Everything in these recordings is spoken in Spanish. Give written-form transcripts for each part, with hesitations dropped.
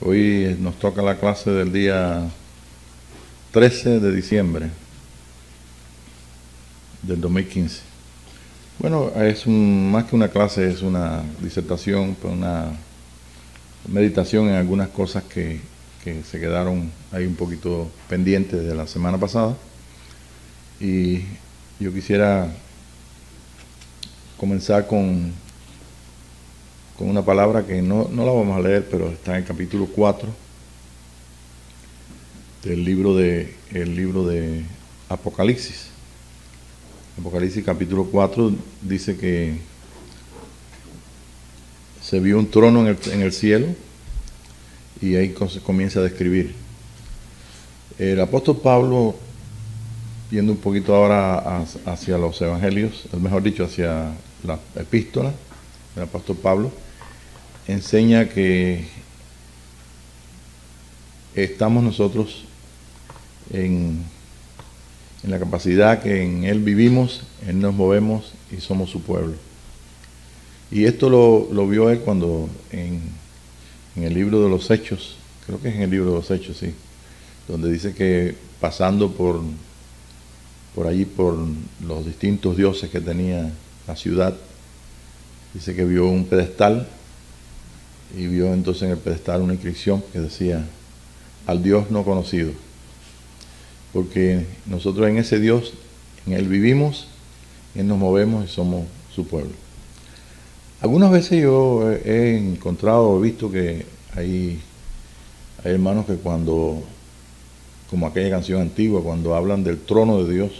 Hoy nos toca la clase del día 13 de diciembre del 2015. Bueno, más que una clase, es una disertación, una meditación en algunas cosas que se quedaron ahí un poquito pendientes de la semana pasada. Y yo quisiera comenzar con una palabra que no la vamos a leer, pero está en el capítulo 4 del libro de Apocalipsis. Apocalipsis capítulo 4 dice que se vio un trono en el cielo, y ahí comienza a describir. El apóstol Pablo, yendo un poquito ahora hacia los evangelios, mejor dicho, hacia la epístola del apóstol Pablo, enseña que estamos nosotros en la capacidad que en Él vivimos, en Él nos movemos y somos su pueblo. Y esto lo vio Él cuando en el libro de los Hechos, creo que es en el libro de los Hechos, sí, donde dice que pasando por allí, por los distintos dioses que tenía la ciudad, dice que vio un pedestal, y vio entonces en el pedestal una inscripción que decía: al Dios no conocido. Porque nosotros en ese Dios, en Él vivimos, en Él nos movemos y somos su pueblo. Algunas veces yo he encontrado, he visto que hay hermanos que como aquella canción antigua, cuando hablan del trono de Dios,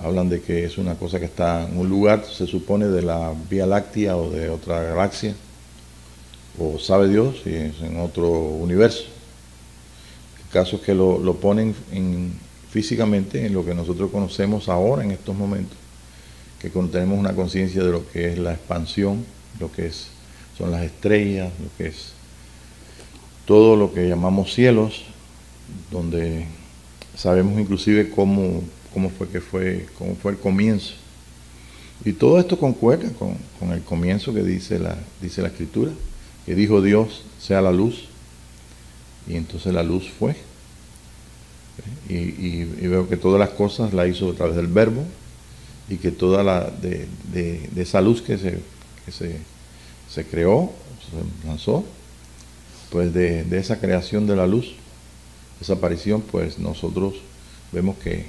hablan de que es una cosa que está en un lugar, se supone, de la Vía Láctea o de otra galaxia, o sabe Dios si es en otro universo. El caso es que lo ponen físicamente en lo que nosotros conocemos ahora, en estos momentos, que tenemos una conciencia de lo que es la expansión, lo que son las estrellas, lo que es todo lo que llamamos cielos, donde sabemos inclusive cómo fue el comienzo. Y todo esto concuerda con el comienzo que dice la Escritura, que dijo Dios: sea la luz, y entonces la luz fue. Y veo que todas las cosas la hizo a través del Verbo, y que toda de esa luz que se creó, se lanzó, pues de esa creación de la luz, esa aparición, pues nosotros vemos que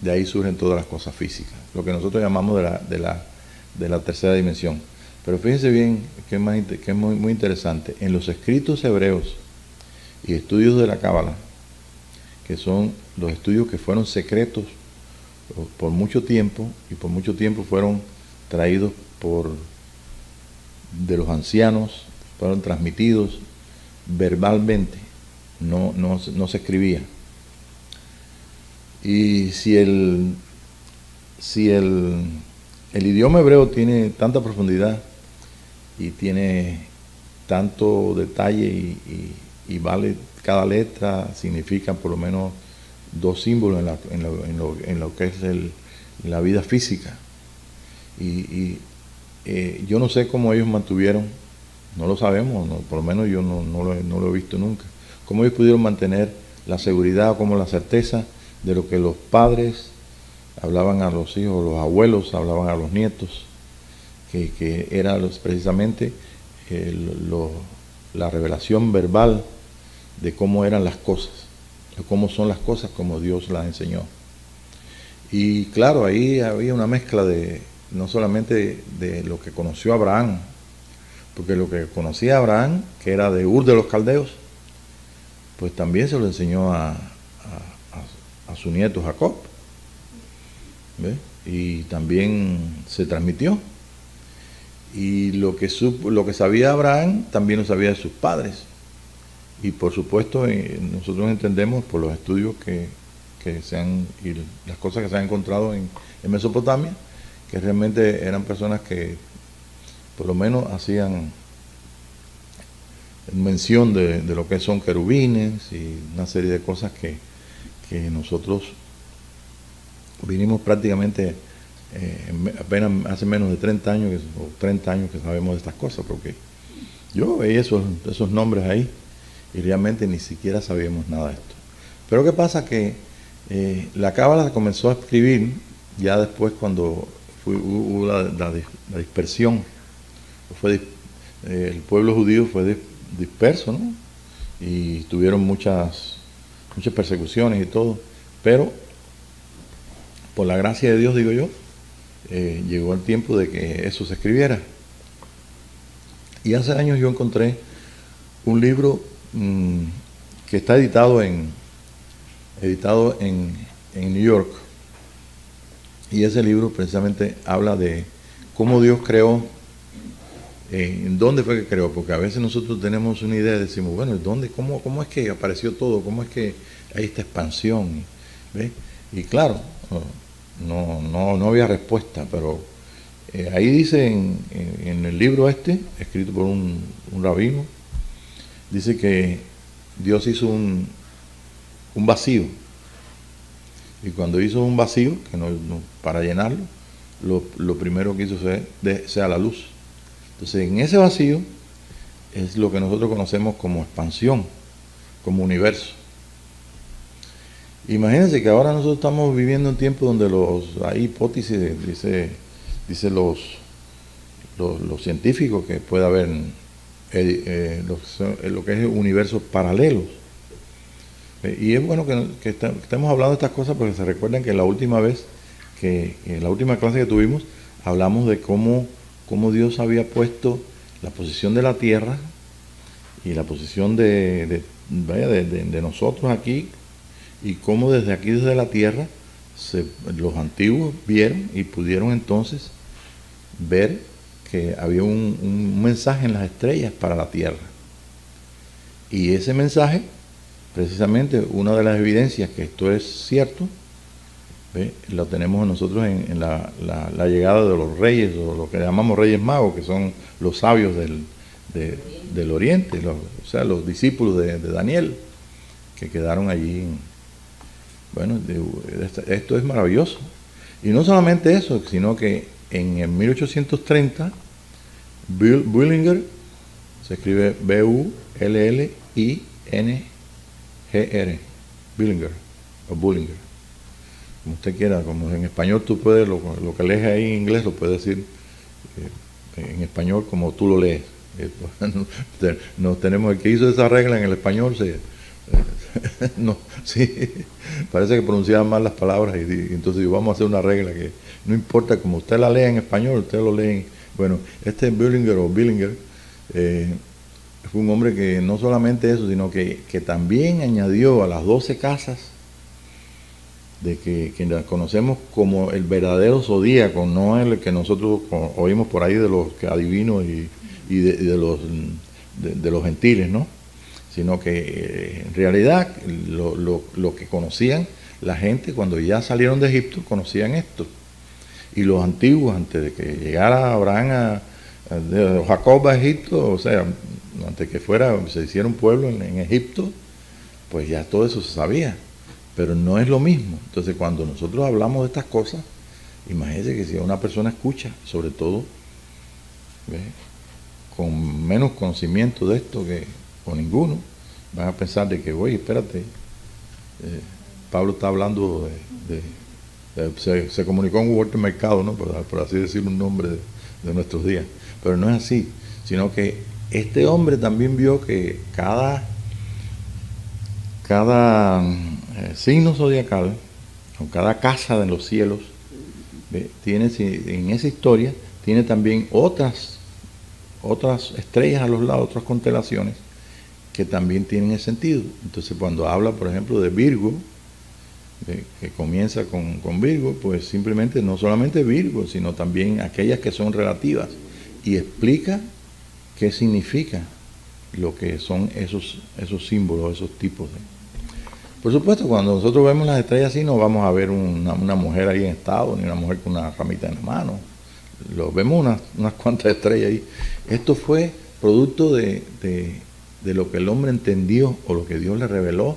de ahí surgen todas las cosas físicas, lo que nosotros llamamos de la tercera dimensión. Pero fíjense bien que es muy interesante. En los escritos hebreos y estudios de la Cábala, que son los estudios que fueron secretos por mucho tiempo, y por mucho tiempo fueron traídos de los ancianos, fueron transmitidos verbalmente, no se escribía. Y si el idioma hebreo tiene tanta profundidad y tiene tanto detalle, y vale, cada letra significa por lo menos dos símbolos en lo que es la vida física. Yo no sé cómo ellos mantuvieron, no lo sabemos, por lo menos yo no lo he visto nunca, cómo ellos pudieron mantener la seguridad, como la certeza de lo que los padres hablaban a los hijos, los abuelos hablaban a los nietos, que era precisamente la revelación verbal de cómo eran las cosas, de cómo son las cosas como Dios las enseñó. Y claro, ahí había una mezcla no solamente de lo que conoció Abraham, porque lo que conocía Abraham, que era de Ur de los Caldeos, pues también se lo enseñó a su nieto Jacob, ¿ve? Y también se transmitió. Y lo que sabía Abraham también lo sabía de sus padres. Y por supuesto nosotros entendemos por los estudios y las cosas que se han encontrado en Mesopotamia, que realmente eran personas que por lo menos hacían mención de lo que son querubines y una serie de cosas que nosotros vinimos prácticamente apenas hace menos de 30 años o 30 años que sabemos de estas cosas, porque yo veía esos nombres ahí y realmente ni siquiera sabíamos nada de esto. Pero ¿qué pasa? Que la Cábala comenzó a escribir ya después cuando hubo la dispersión, el pueblo judío fue disperso, ¿no? Y tuvieron muchas persecuciones y todo, pero por la gracia de Dios, digo yo, llegó el tiempo de que eso se escribiera. Y hace años yo encontré un libro que está editado en New York, y ese libro precisamente habla de cómo Dios creó, en dónde fue que creó, porque a veces nosotros tenemos una idea y decimos, bueno, ¿dónde, cómo es que apareció todo? ¿Cómo es que hay esta expansión? ¿Ves? Y claro, no había respuesta, pero ahí dice en el libro escrito por un rabino, dice que Dios hizo un vacío, y cuando hizo un vacío, para llenarlo, lo primero que hizo sea la luz. Entonces, en ese vacío es lo que nosotros conocemos como expansión, como universo. Imagínense que ahora nosotros estamos viviendo un tiempo donde hay hipótesis, dice los científicos, que puede haber lo que es universos paralelos. Y es bueno que estemos hablando de estas cosas, porque se recuerdan que la última vez, en la última clase que tuvimos, hablamos de cómo Dios había puesto la posición de la tierra y la posición de nosotros aquí, y cómo desde aquí, desde la tierra, los antiguos vieron y pudieron entonces ver que había un mensaje en las estrellas para la tierra. Y ese mensaje, precisamente, una de las evidencias que esto es cierto, lo tenemos nosotros en la llegada de los reyes, o lo que llamamos reyes magos, que son los sabios del oriente, o sea, los discípulos de Daniel, que quedaron allí. Bueno, esto es maravilloso. Y no solamente eso, sino que en el 1830, Bullinger, se escribe Bullingr, Bullinger, o Bullinger, como usted quiera, como en español tú puedes, lo que lees ahí en inglés lo puedes decir en español como tú lo lees. Nos tenemos, el que hizo esa regla en el español, sí, parece que pronunciaba mal las palabras, y entonces vamos a hacer una regla que no importa, como usted la lea en español, usted lo lee bueno, Bullinger fue un hombre que no solamente eso, sino que también añadió a las 12 casas que las conocemos como el verdadero zodíaco, no el que nosotros oímos por ahí de los adivinos y de los gentiles, ¿no? Sino que en realidad lo que conocían la gente cuando ya salieron de Egipto, conocían esto. Y los antiguos, antes de que llegara Abraham Jacob a Egipto, o sea, antes que se hiciera un pueblo en Egipto, pues ya todo eso se sabía, pero no es lo mismo. Entonces, cuando nosotros hablamos de estas cosas, imagínense que si una persona escucha, sobre todo, ¿ves?, con menos conocimiento de esto o ninguno, van a pensar de que, oye, espérate, Pablo está hablando se comunicó con Walter Mercado, ¿no?, por así decir un nombre de nuestros días, pero no es así, sino que este hombre también vio que cada signo zodiacal, o cada casa de los cielos, tiene en esa historia, tiene también otras estrellas a los lados, otras constelaciones, que también tienen ese sentido. Entonces, cuando habla, por ejemplo, de Virgo, que comienza con Virgo, pues simplemente no solamente Virgo, sino también aquellas que son relativas, y explica qué significa lo que son esos símbolos, esos tipos de... Por supuesto, cuando nosotros vemos las estrellas así, no vamos a ver una mujer ahí en estado, ni una mujer con una ramita en la mano. Vemos unas cuantas estrellas ahí. Esto fue producto de lo que el hombre entendió, o lo que Dios le reveló.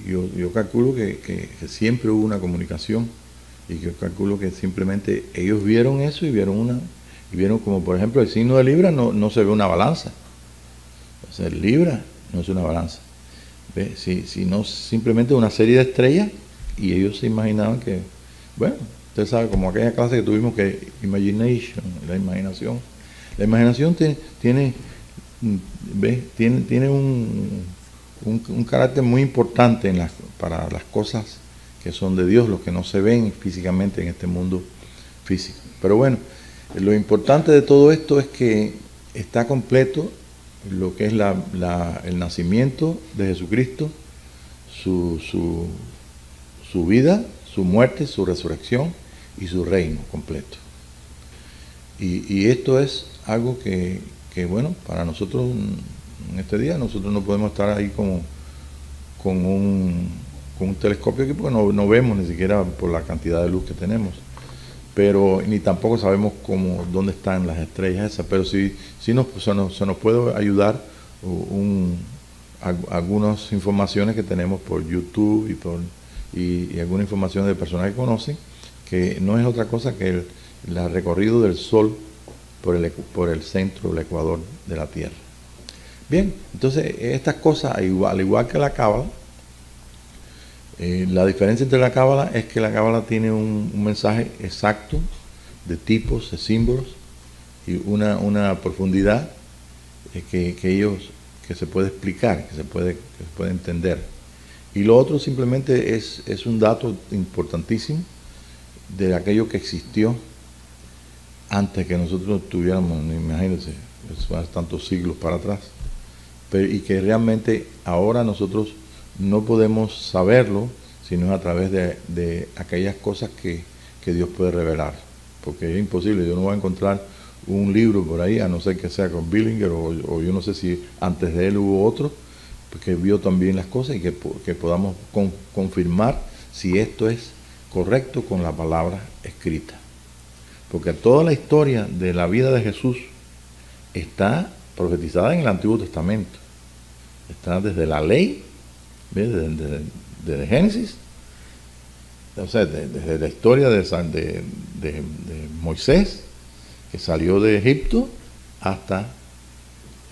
Yo calculo que siempre hubo una comunicación, y yo calculo que simplemente ellos vieron eso y vieron como, por ejemplo, el signo de Libra no se ve una balanza. ser libra, no es una balanza. ¿Ve? Si no simplemente una serie de estrellas, y ellos se imaginaban que, bueno, usted sabe, como aquella clase que tuvimos que imagination, la imaginación tiene un carácter muy importante para las cosas que son de Dios, los que no se ven físicamente en este mundo físico. Pero bueno, lo importante de todo esto es que está completo lo que es el nacimiento de Jesucristo, su vida, su muerte, su resurrección y su reino completo. Y esto es algo que bueno, para nosotros en este día, nosotros no podemos estar ahí con un telescopio aquí porque no vemos ni siquiera por la cantidad de luz que tenemos. Pero ni tampoco sabemos dónde están las estrellas esas, pero sí se nos puede ayudar algunas informaciones que tenemos por YouTube y alguna información de personas que conocen, que no es otra cosa que el recorrido del Sol por el centro, el ecuador de la Tierra. Bien, entonces estas cosas, al igual que la Cábala, la diferencia entre la Cábala es que la Cábala tiene un mensaje exacto de tipos, de símbolos y una profundidad que se puede explicar, que se puede entender. Y lo otro simplemente es un dato importantísimo de aquello que existió antes que nosotros tuviéramos, imagínense, eso hace tantos siglos para atrás, y que realmente ahora nosotros no podemos saberlo sino a través de aquellas cosas que Dios puede revelar, porque es imposible. Yo no voy a encontrar un libro por ahí, a no ser que sea con Billinger o yo no sé si antes de él hubo otro que vio también las cosas y que podamos confirmar si esto es correcto con la palabra escrita, porque toda la historia de la vida de Jesús está profetizada en el Antiguo Testamento, está desde la ley, desde Génesis, o sea, desde la historia de Moisés, que salió de Egipto, hasta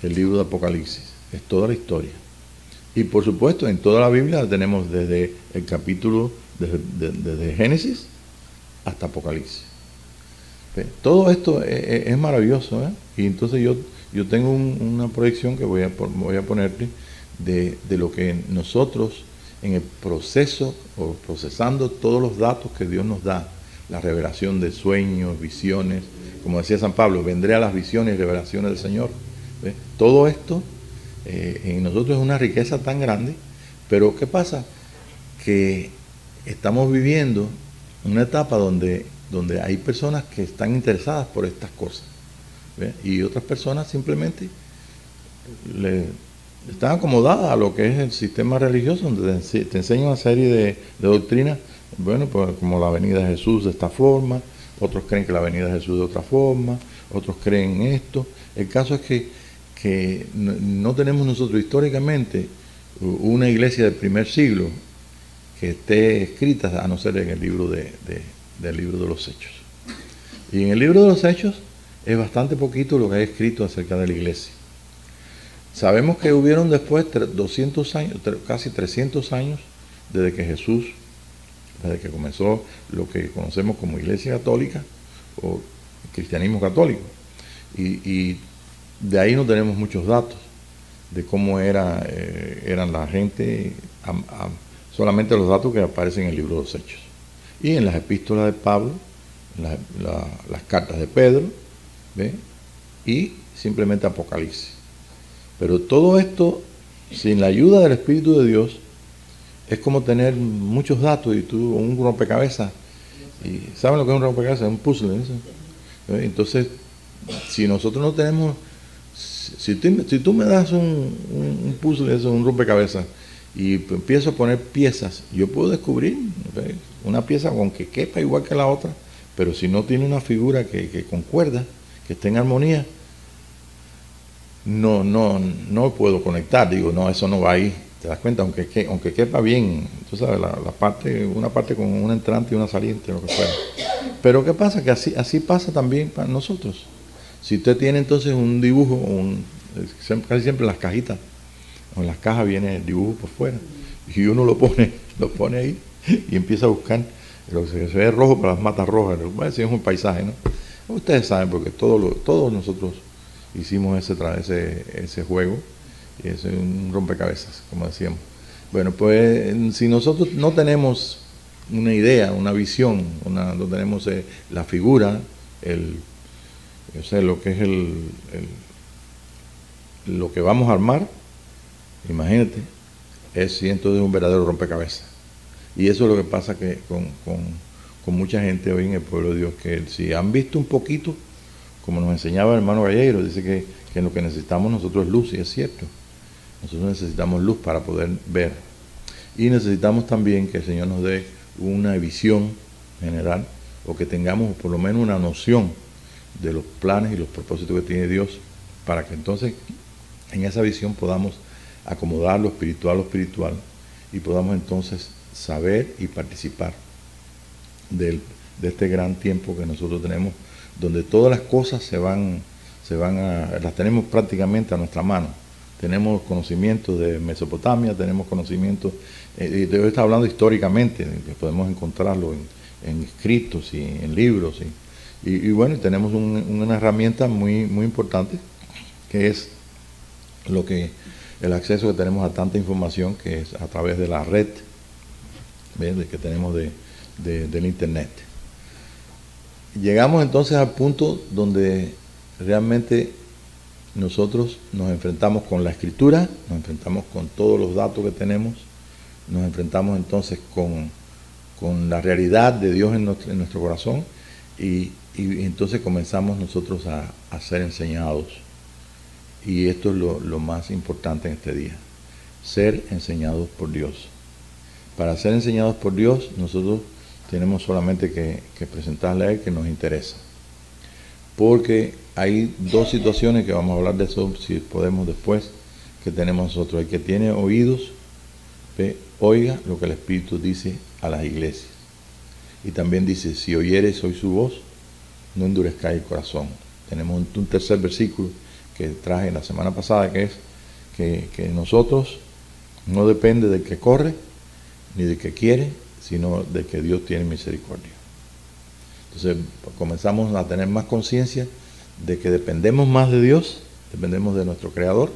el libro de Apocalipsis. Es toda la historia. Y por supuesto, en toda la Biblia la tenemos desde el capítulo, desde Génesis hasta Apocalipsis. Todo esto es maravilloso, ¿eh? Y entonces yo tengo una proyección que voy a ponerte de lo que nosotros en el proceso o procesando todos los datos que Dios nos da, la revelación de sueños, visiones, como decía San Pablo, vendré a las visiones y revelaciones del Señor. ¿Ves? Todo esto en nosotros es una riqueza tan grande, pero ¿qué pasa? Que estamos viviendo una etapa donde hay personas que están interesadas por estas cosas, ¿ves? Y otras personas simplemente están acomodadas a lo que es el sistema religioso, donde te enseña una serie de doctrinas, bueno, pues como la venida de Jesús de esta forma, otros creen que la venida de Jesús de otra forma, otros creen en esto. El caso es que no tenemos nosotros históricamente una iglesia del primer siglo que esté escrita, a no ser en el libro del libro de los Hechos. Y en el libro de los Hechos es bastante poquito lo que hay escrito acerca de la iglesia. Sabemos que hubieron después 200 años, casi 300 años, desde que comenzó lo que conocemos como Iglesia Católica o cristianismo católico. Y de ahí no tenemos muchos datos de cómo eran la gente, solamente los datos que aparecen en el libro de los Hechos. Y en las epístolas de Pablo, las cartas de Pedro, ¿ve? Y simplemente Apocalipsis. Pero todo esto, sin la ayuda del Espíritu de Dios, es como tener muchos datos y un rompecabezas. ¿Y saben lo que es un rompecabezas? Es un puzzle. ¿Sí? Entonces, si nosotros no tenemos, si tú me das un puzzle, eso, un rompecabezas, y empiezo a poner piezas, yo puedo descubrir, ¿ve? Una pieza aunque quepa igual que la otra, pero si no tiene una figura que concuerda, que esté en armonía, no puedo conectar. Digo, no, eso no va ahí. ¿Te das cuenta? Aunque quepa bien, tú sabes, una parte con una entrante y una saliente, lo que fuera. Pero ¿qué pasa? Que así pasa también para nosotros. Si usted tiene entonces un dibujo, casi siempre en las cajitas o en las cajas viene el dibujo por fuera. Y uno lo pone ahí y empieza a buscar lo que se ve rojo para las matas rojas. Bueno, si es un paisaje, ¿no? Ustedes saben, porque todos nosotros hicimos ese juego, y es un rompecabezas, como decíamos. Bueno, pues si nosotros no tenemos una idea, una visión, no tenemos la figura, lo que es lo que vamos a armar, imagínate, entonces es un verdadero rompecabezas. Y eso es lo que pasa que con mucha gente hoy en el pueblo de Dios, que si han visto un poquito, como nos enseñaba el hermano Galleiro, dice que lo que necesitamos nosotros es luz, y es cierto. Nosotros necesitamos luz para poder ver. Y necesitamos también que el Señor nos dé una visión general, o que tengamos por lo menos una noción de los planes y los propósitos que tiene Dios, para que entonces en esa visión podamos acomodar lo espiritual, y podamos entonces saber y participar de este gran tiempo que nosotros tenemos, donde todas las cosas las tenemos prácticamente a nuestra mano. Tenemos conocimiento de Mesopotamia, tenemos conocimiento, y yo estoy hablando históricamente, que podemos encontrarlo en escritos y en libros, y bueno, tenemos una herramienta muy, muy importante, que es el acceso que tenemos a tanta información, que es a través de la red, ¿ves?, que tenemos del internet. Llegamos entonces al punto donde realmente nosotros nos enfrentamos con la escritura, nos enfrentamos con todos los datos que tenemos, nos enfrentamos entonces con la realidad de Dios en nuestro corazón, y entonces comenzamos nosotros a ser enseñados. Y esto es lo más importante en este día, ser enseñados por Dios. Para ser enseñados por Dios, nosotros tenemos solamente que presentarle a Él que nos interesa. Porque hay dos situaciones, que vamos a hablar de eso si podemos después, que tenemos nosotros. El que tiene oídos, oiga lo que el Espíritu dice a las iglesias. Y también dice, si oyeres hoy su voz, no endurezcáis el corazón. Tenemos un tercer versículo que traje la semana pasada, que es que nosotros no depende del que corre, ni del que quiere, sino de que Dios tiene misericordia. Entonces comenzamos a tener más conciencia de que dependemos más de Dios, dependemos de nuestro Creador,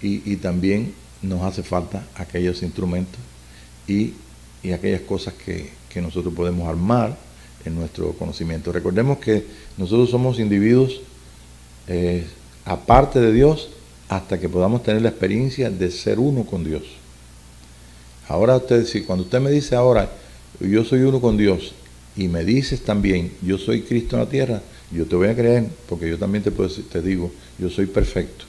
y también nos hace falta aquellos instrumentos y aquellas cosas que nosotros podemos armar en nuestro conocimiento. Recordemos que nosotros somos individuos aparte de Dios, hasta que podamos tener la experiencia de ser uno con Dios. Ahora cuando usted me dice ahora, yo soy uno con Dios, y me dices también, yo soy Cristo en la tierra, yo te voy a creer, porque yo también te digo, yo soy perfecto.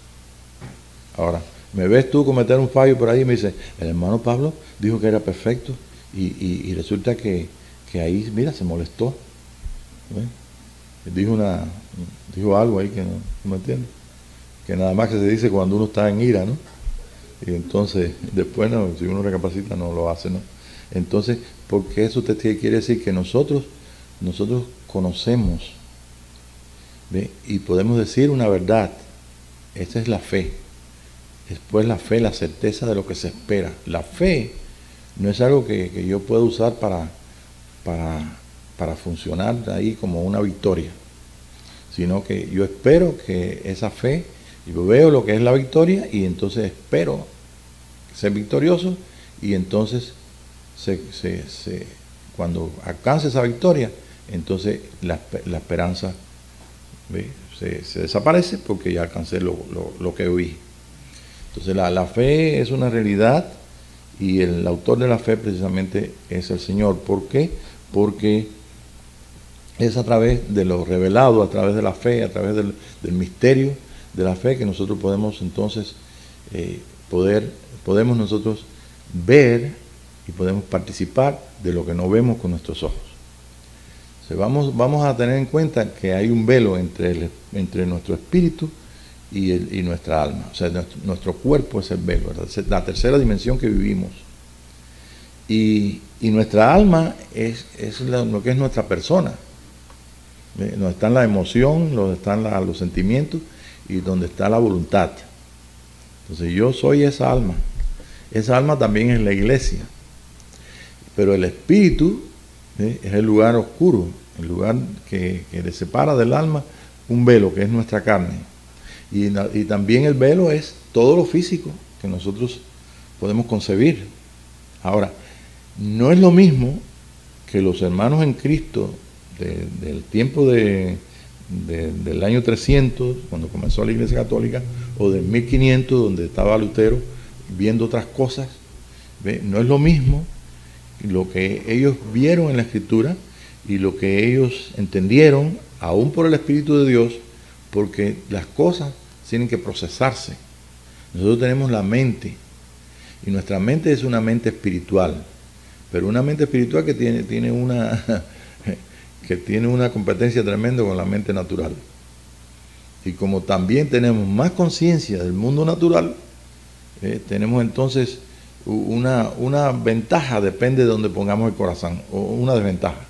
Ahora, me ves tú cometer un fallo por ahí y me dices, el hermano Pablo dijo que era perfecto, y resulta que ahí, mira, se molestó. Dijo algo ahí que no me entiende. Que nada más que se dice cuando uno está en ira, ¿no? Y entonces, después, no, si uno recapacita, no lo hace, ¿no? Entonces, porque eso quiere decir que nosotros conocemos, ¿ve?, y podemos decir una verdad. Esta es la fe. Después la fe, la certeza de lo que se espera. La fe no es algo que yo pueda usar para funcionar ahí como una victoria, sino que yo espero que esa fe, yo veo lo que es la victoria, y entonces espero ser victorioso, y entonces cuando alcance esa victoria, entonces la esperanza, ¿ve?, se desaparece, porque ya alcancé lo que oí. Entonces la fe es una realidad, y el autor de la fe precisamente es el Señor. ¿Por qué? Porque es a través de lo revelado, a través de la fe, a través del misterio de la fe, que nosotros podemos entonces podemos nosotros ver y podemos participar de lo que no vemos con nuestros ojos. O sea, vamos a tener en cuenta que hay un velo entre nuestro espíritu y nuestra alma. O sea, nuestro cuerpo es el velo, ¿verdad? Es la tercera dimensión que vivimos. Y nuestra alma es lo que es nuestra persona. Donde están la emoción, donde están los sentimientos, y donde está la voluntad. Entonces yo soy esa alma. Esa alma también es la iglesia. Pero el espíritu es el lugar oscuro, el lugar que le separa del alma un velo, que es nuestra carne. Y también el velo es todo lo físico que nosotros podemos concebir. Ahora, no es lo mismo que los hermanos en Cristo del tiempo del año 300, cuando comenzó la Iglesia Católica, o del 1500, donde estaba Lutero viendo otras cosas. ¿Ve? No es lo mismo lo que ellos vieron en la Escritura y lo que ellos entendieron, aún por el Espíritu de Dios, porque las cosas tienen que procesarse. Nosotros tenemos la mente, y nuestra mente es una mente espiritual, pero una mente espiritual que tiene una competencia tremenda con la mente natural. Y como también tenemos más conciencia del mundo natural, tenemos entonces una ventaja, depende de donde pongamos el corazón, o una desventaja.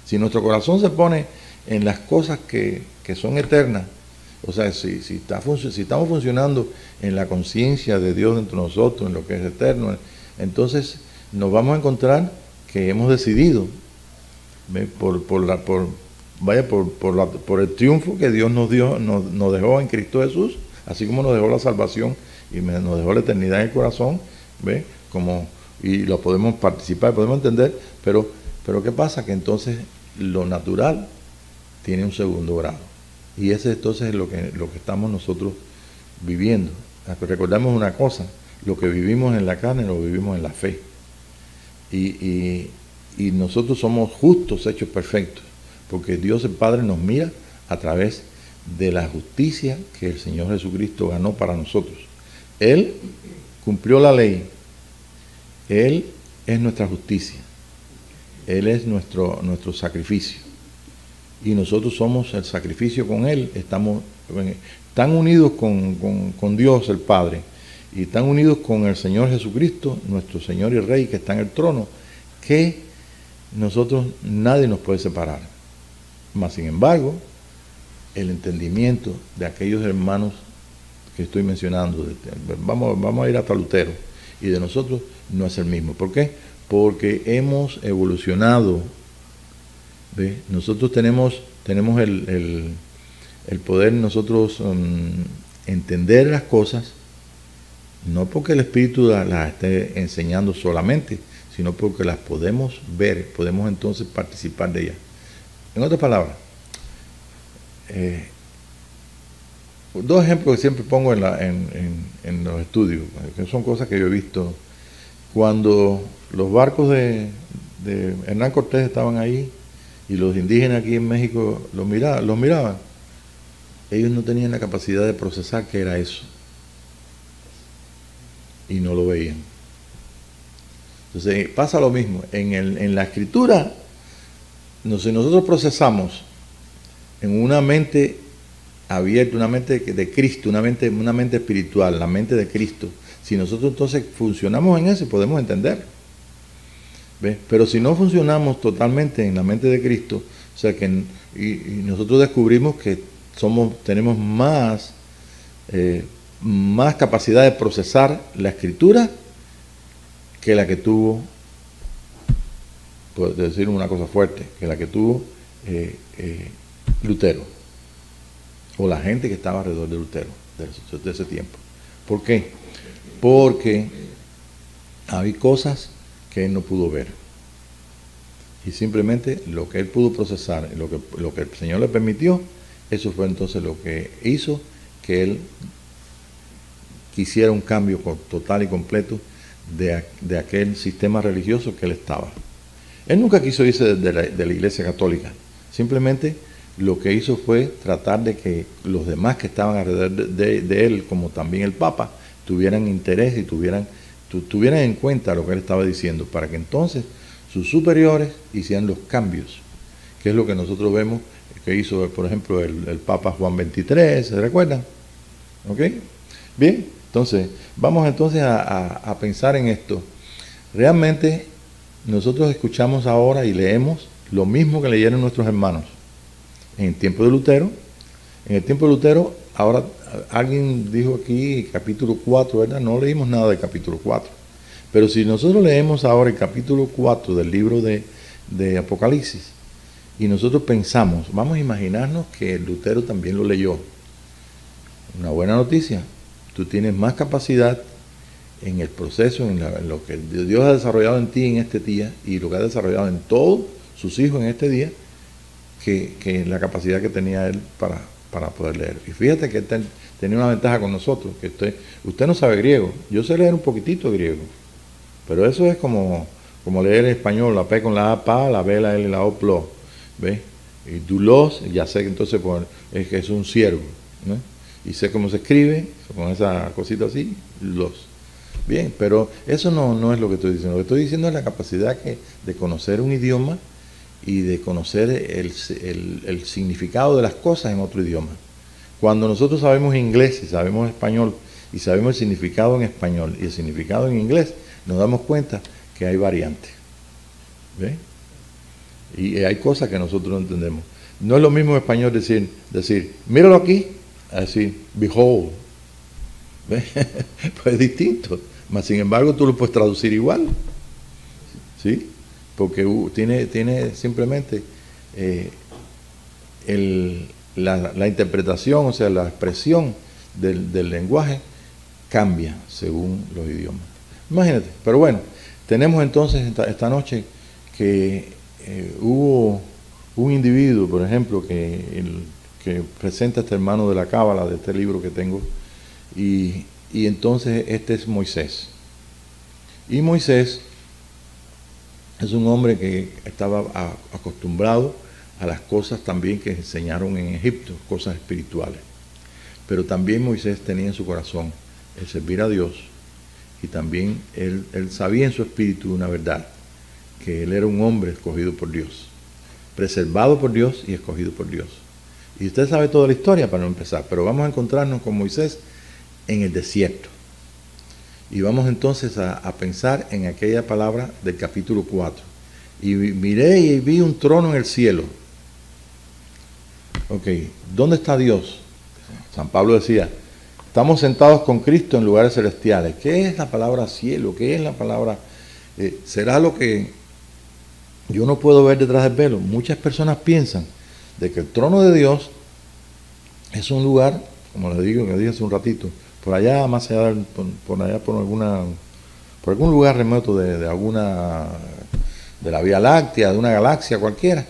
Si nuestro corazón se pone en las cosas que son eternas, o sea, si estamos funcionando en la conciencia de Dios dentro de nosotros, en lo que es eterno, entonces nos vamos a encontrar que hemos decidido, por el triunfo que Dios nos dejó en Cristo Jesús, así como nos dejó la salvación y nos dejó la eternidad en el corazón, ¿ve? Y lo podemos participar, podemos entender, pero ¿qué pasa? Que entonces lo natural tiene un segundo grado. Y ese entonces es lo que estamos nosotros viviendo. Recordemos una cosa, lo que vivimos en la carne lo vivimos en la fe. Y nosotros somos justos, hechos perfectos, porque Dios el Padre nos mira a través de la justicia que el Señor Jesucristo ganó para nosotros. Él cumplió la ley. Él es nuestra justicia. Él es nuestro sacrificio. Y nosotros somos el sacrificio con Él. Estamos tan unidos con Dios el Padre y tan unidos con el Señor Jesucristo, nuestro Señor y Rey que está en el trono, que nosotros nadie nos puede separar. Mas sin embargo, el entendimiento de aquellos hermanos que estoy mencionando, vamos a ir hasta Lutero, y de nosotros no es el mismo. ¿Por qué? Porque hemos evolucionado. ¿Ve? Nosotros tenemos el poder nosotros entender las cosas, no porque el Espíritu las esté enseñando solamente, sino porque las podemos ver, podemos entonces participar de ellas. En otras palabras, dos ejemplos que siempre pongo en los estudios, que son cosas que yo he visto. Cuando los barcos de Hernán Cortés estaban ahí y los indígenas aquí en México los miraban, ellos no tenían la capacidad de procesar qué era eso y no lo veían. Entonces pasa lo mismo en la Escritura. Si nosotros procesamos en una mente abierta, una mente de Cristo, una mente espiritual, la mente de Cristo, si nosotros entonces funcionamos en eso, podemos entender. ¿Ves? Pero si no funcionamos totalmente en la mente de Cristo, o sea que y nosotros descubrimos que tenemos más capacidad de procesar la Escritura que la que tuvo, por decir una cosa fuerte, que la que tuvo Lutero, o la gente que estaba alrededor de Lutero de ese tiempo. ¿Por qué? Porque había cosas que él no pudo ver, y simplemente lo que él pudo procesar, lo que el Señor le permitió, eso fue entonces lo que hizo que él quisiera un cambio total y completo de aquel sistema religioso que él estaba. Él nunca quiso irse de la Iglesia Católica, simplemente lo que hizo fue tratar de que los demás que estaban alrededor de él, como también el Papa, tuvieran interés y tuvieran en cuenta lo que él estaba diciendo, para que entonces sus superiores hicieran los cambios, que es lo que nosotros vemos que hizo, por ejemplo, el Papa Juan XXIII, ¿se recuerdan? ¿Ok? Bien, entonces, vamos entonces a pensar en esto. Realmente, nosotros escuchamos ahora y leemos lo mismo que leyeron nuestros hermanos. En el tiempo de Lutero, ahora, alguien dijo aquí capítulo 4, ¿verdad? No leímos nada del capítulo 4. Pero si nosotros leemos ahora el capítulo 4 del libro de Apocalipsis, y nosotros pensamos, vamos a imaginarnos que Lutero también lo leyó. Una buena noticia, tú tienes más capacidad en el proceso, en lo que Dios ha desarrollado en ti en este día y lo que ha desarrollado en todos sus hijos en este día, que la capacidad que tenía él para poder leer. Y fíjate que él tenía una ventaja con nosotros, que usted no sabe griego, yo sé leer un poquitito de griego, pero eso es como leer en español, la P con la A, pa, la B, la L, la O, plo, ¿ves? Y dulos, ya sé que entonces pues, es que es un siervo, ¿no? Y sé cómo se escribe, con esa cosita así, los. Bien, pero eso no es lo que estoy diciendo. Lo que estoy diciendo es la capacidad de conocer un idioma y de conocer el significado de las cosas en otro idioma. Cuando nosotros sabemos inglés y sabemos español y sabemos el significado en español y el significado en inglés, nos damos cuenta que hay variantes. ¿Ve? Y hay cosas que nosotros no entendemos. No es lo mismo en español decir míralo aquí, a decir behold. ¿Ve? Pues es distinto. Mas sin embargo tú lo puedes traducir igual. ¿Sí? Porque tiene simplemente la interpretación, o sea, la expresión del lenguaje cambia según los idiomas. Imagínate, pero bueno, tenemos entonces esta noche que hubo un individuo, por ejemplo, que presenta este hermano de la Cábala, de este libro que tengo, y entonces este es Moisés. Y Moisés es un hombre que estaba acostumbrado a las cosas también que enseñaron en Egipto, cosas espirituales. Pero también Moisés tenía en su corazón el servir a Dios, y también él sabía en su espíritu una verdad, que él era un hombre escogido por Dios, preservado por Dios y escogido por Dios. Y usted sabe toda la historia para no empezar, pero vamos a encontrarnos con Moisés en el desierto. Y vamos entonces a pensar en aquella palabra del capítulo 4. Y miré y vi un trono en el cielo. Ok, ¿dónde está Dios? San Pablo decía, estamos sentados con Cristo en lugares celestiales. ¿Qué es la palabra cielo? ¿Qué es la palabra? ¿Será lo que yo no puedo ver detrás del velo? Muchas personas piensan de que el trono de Dios es un lugar, como les digo, que dije hace un ratito, por allá, más allá, por algún lugar remoto de la Vía Láctea, de una galaxia cualquiera,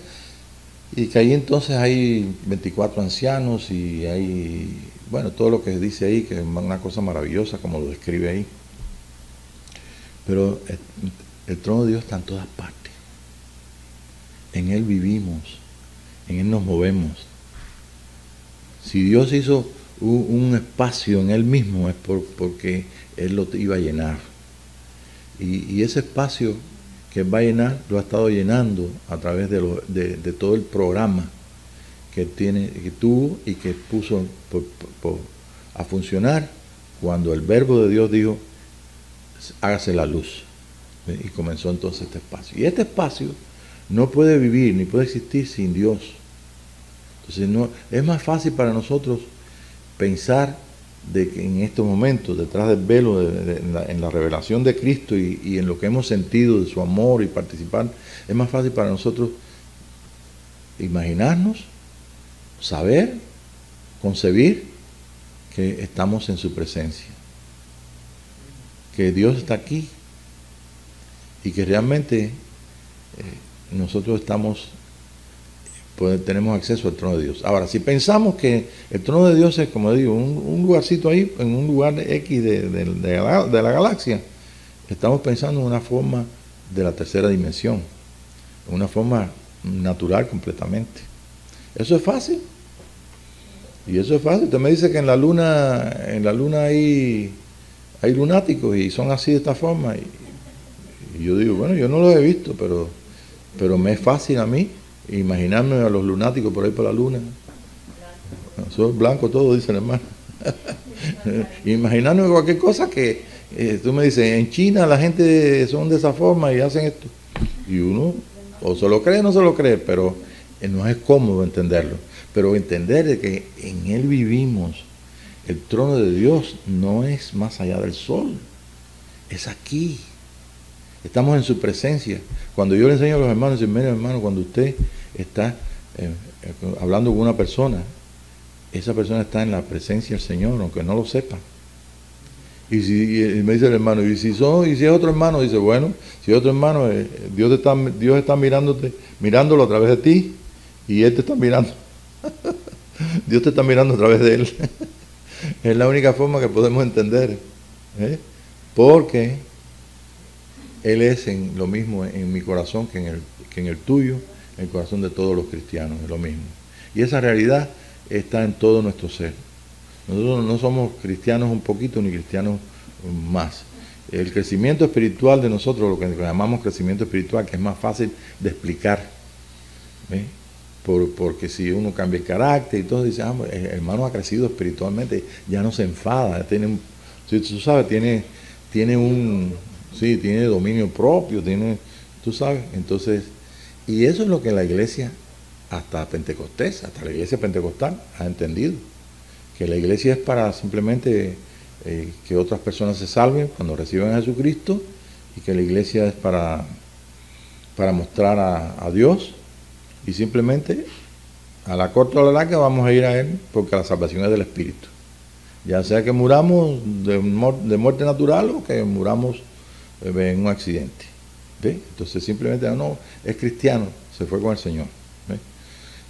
y que ahí entonces hay 24 ancianos y hay, bueno, todo lo que dice ahí, que es una cosa maravillosa como lo describe ahí. Pero el trono de Dios está en todas partes. En Él vivimos, en Él nos movemos. Si Dios hizo un espacio en Él mismo es porque Él lo iba a llenar. Y ese espacio que Él va a llenar lo ha estado llenando a través de todo el programa que tuvo y que puso a funcionar cuando el verbo de Dios dijo, hágase la luz. Y comenzó entonces este espacio. Y este espacio no puede vivir ni puede existir sin Dios. Entonces es más fácil para nosotros pensar de que en estos momentos, detrás del velo, en la revelación de Cristo y en lo que hemos sentido de su amor y participar, es más fácil para nosotros imaginarnos, saber, concebir que estamos en su presencia, que Dios está aquí y que realmente nosotros tenemos acceso al trono de Dios. Ahora, si pensamos que el trono de Dios es, como digo, un lugarcito ahí, en un lugar X de la galaxia, estamos pensando en una forma de la tercera dimensión, en una forma natural completamente. Eso es fácil. Y eso es fácil. Usted me dice que en la luna hay lunáticos y son así de esta forma. Y yo digo, bueno, yo no los he visto, pero me es fácil a mí imaginarme a los lunáticos por ahí por la luna. Eso es blanco todo, dice el hermano. Imaginarme cualquier cosa que tú me dices, en China la gente son de esa forma y hacen esto. Y uno o se lo cree o no se lo cree, pero no es cómodo entenderlo. Pero entender de que en Él vivimos el trono de Dios no es más allá del sol, es aquí. Estamos en su presencia. Cuando yo le enseño a los hermanos, dice, mire hermano, cuando usted está hablando con una persona, esa persona está en la presencia del Señor, aunque no lo sepa. Y me dice el hermano, y si es otro hermano, dice, bueno, si es otro hermano, Dios está mirándolo a través de ti, y él te está mirando. Dios te está mirando a través de él. Es la única forma que podemos entender. Porque Él es en lo mismo en mi corazón que en el tuyo, en el corazón de todos los cristianos, es lo mismo. Y esa realidad está en todo nuestro ser. Nosotros no somos cristianos un poquito ni cristianos más. El crecimiento espiritual de nosotros, lo que llamamos crecimiento espiritual, que es más fácil de explicar, porque si uno cambia el carácter y todo, dice, el hermano ha crecido espiritualmente, ya no se enfada, tiene dominio propio, tú sabes. Entonces, y eso es lo que la iglesia, hasta la iglesia pentecostal ha entendido, que la iglesia es para simplemente que otras personas se salven cuando reciben a Jesucristo, y que la iglesia es para mostrar a Dios, y simplemente a la corta o a la larga vamos a ir a Él, porque la salvación es del Espíritu. Ya sea que muramos de muerte natural o que muramos en un accidente. Entonces simplemente no, es cristiano, se fue con el Señor.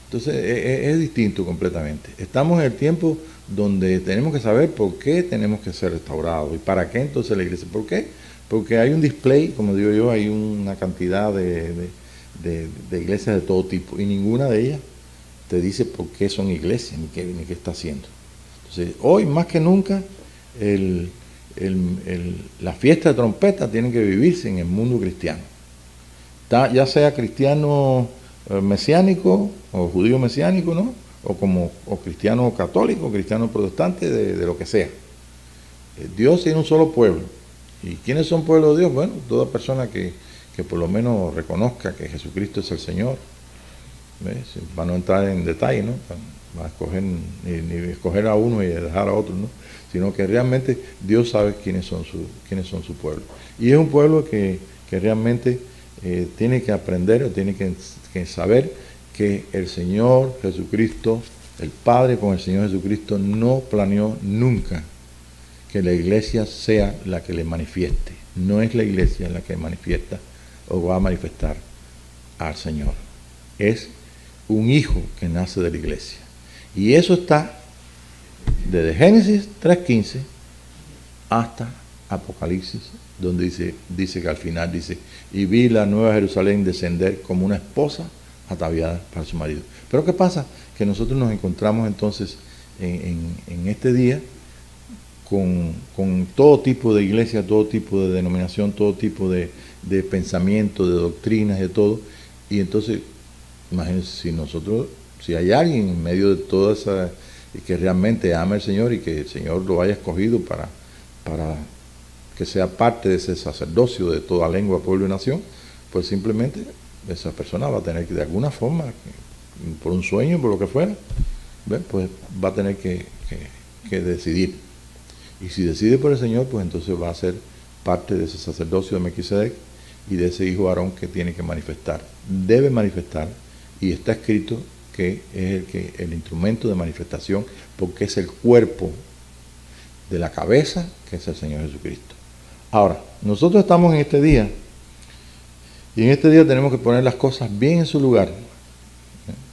Entonces es distinto completamente. Estamos en el tiempo donde tenemos que saber por qué tenemos que ser restaurados y para qué entonces la iglesia. ¿Por qué? Porque hay un display, como digo yo, hay una cantidad de iglesias de todo tipo, y ninguna de ellas te dice por qué son iglesias ni qué está haciendo. Entonces, hoy más que nunca, la fiesta de trompeta tiene que vivirse en el mundo cristiano. Ya sea cristiano mesiánico o judío mesiánico, ¿no? O cristiano católico, cristiano protestante, de lo que sea. Dios tiene un solo pueblo. ¿Y quiénes son pueblo de Dios? Bueno, toda persona que por lo menos reconozca que Jesucristo es el Señor. Para no entrar en detalle, ¿no? Para escoger, ni escoger a uno y dejar a otro, ¿no? Sino que realmente Dios sabe quiénes son su pueblo. Y es un pueblo que realmente tiene que aprender, o tiene que saber que el Señor Jesucristo, el Padre con el Señor Jesucristo, no planeó nunca que la iglesia sea la que le manifieste. No es la iglesia la que manifiesta o va a manifestar al Señor. Es un hijo que nace de la iglesia. Y eso está desde Génesis 3:15 hasta Apocalipsis, donde dice que al final dice, y vi la nueva Jerusalén descender como una esposa ataviada para su marido. Pero ¿qué pasa? Que nosotros nos encontramos entonces en este día con todo tipo de iglesia, todo tipo de denominación, todo tipo de pensamiento, de doctrinas, de todo. Y entonces, imagínense, si hay alguien en medio de toda esa, y que realmente ama al Señor y que el Señor lo haya escogido para que sea parte de ese sacerdocio de toda lengua, pueblo y nación, pues simplemente esa persona va a tener que, de alguna forma, por un sueño, por lo que fuera, pues va a tener que decidir. Y si decide por el Señor, pues entonces va a ser parte de ese sacerdocio de Melquisedec y de ese hijo Aarón que tiene que manifestar. Debe manifestar, y está escrito que es el instrumento de manifestación, porque es el cuerpo de la cabeza, que es el Señor Jesucristo. Ahora, nosotros estamos en este día, y en este día tenemos que poner las cosas bien en su lugar.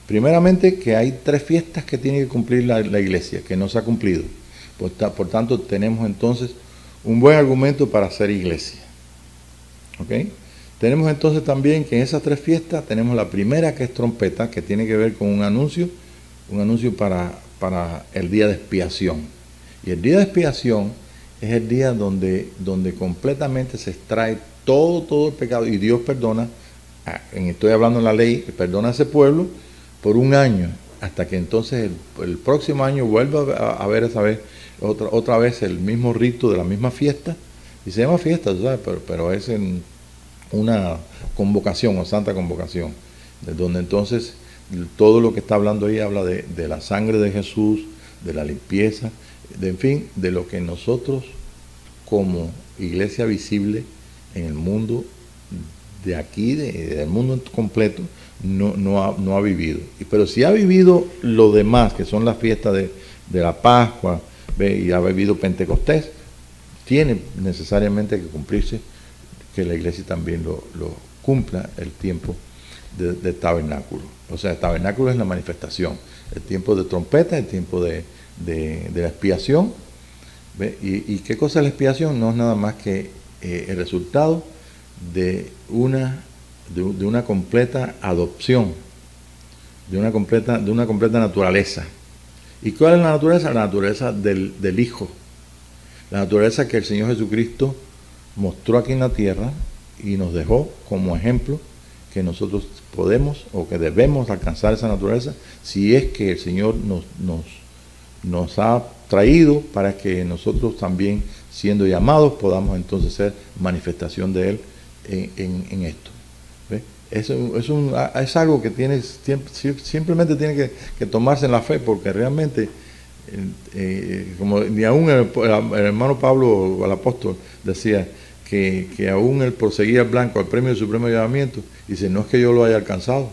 Primeramente, que hay 3 fiestas que tiene que cumplir la iglesia, que no se ha cumplido. Por tanto, tenemos entonces un buen argumento para ser iglesia. ¿Ok? Tenemos entonces también que en esas 3 fiestas tenemos la primera, que es trompeta, que tiene que ver con un anuncio para el día de expiación. Y el día de expiación es el día donde completamente se extrae todo el pecado, y Dios perdona, estoy hablando en la ley, perdona a ese pueblo por un año, hasta que entonces el próximo año vuelva a haber esa vez, otra vez el mismo rito de la misma fiesta, y se llama fiesta, ¿sabes? Pero es en una convocación o santa convocación, de donde entonces todo lo que está hablando ahí habla de la sangre de Jesús, de la limpieza, en fin, de lo que nosotros como iglesia visible en el mundo de aquí, del mundo completo, no ha vivido. Pero si ha vivido lo demás, que son las fiestas de la Pascua, y ha vivido Pentecostés, tiene necesariamente que cumplirse que la iglesia también lo cumpla el tiempo de tabernáculo. O sea, el tabernáculo es la manifestación, el tiempo de trompeta, el tiempo de la expiación. ¿Y qué cosa es la expiación? No es nada más que el resultado de una completa adopción, de una completa naturaleza. ¿Y cuál es la naturaleza? La naturaleza del Hijo, la naturaleza que el Señor Jesucristo mostró aquí en la tierra y nos dejó como ejemplo que nosotros podemos o que debemos alcanzar esa naturaleza si es que el Señor nos ha traído para que nosotros también, siendo llamados, podamos entonces ser manifestación de Él en esto. ¿Ve? Es algo que simplemente tiene que tomarse en la fe, porque realmente, como ni aún el hermano Pablo, el apóstol, decía que aún él proseguía el blanco al premio de supremo llamamiento, dice, no es que yo lo haya alcanzado,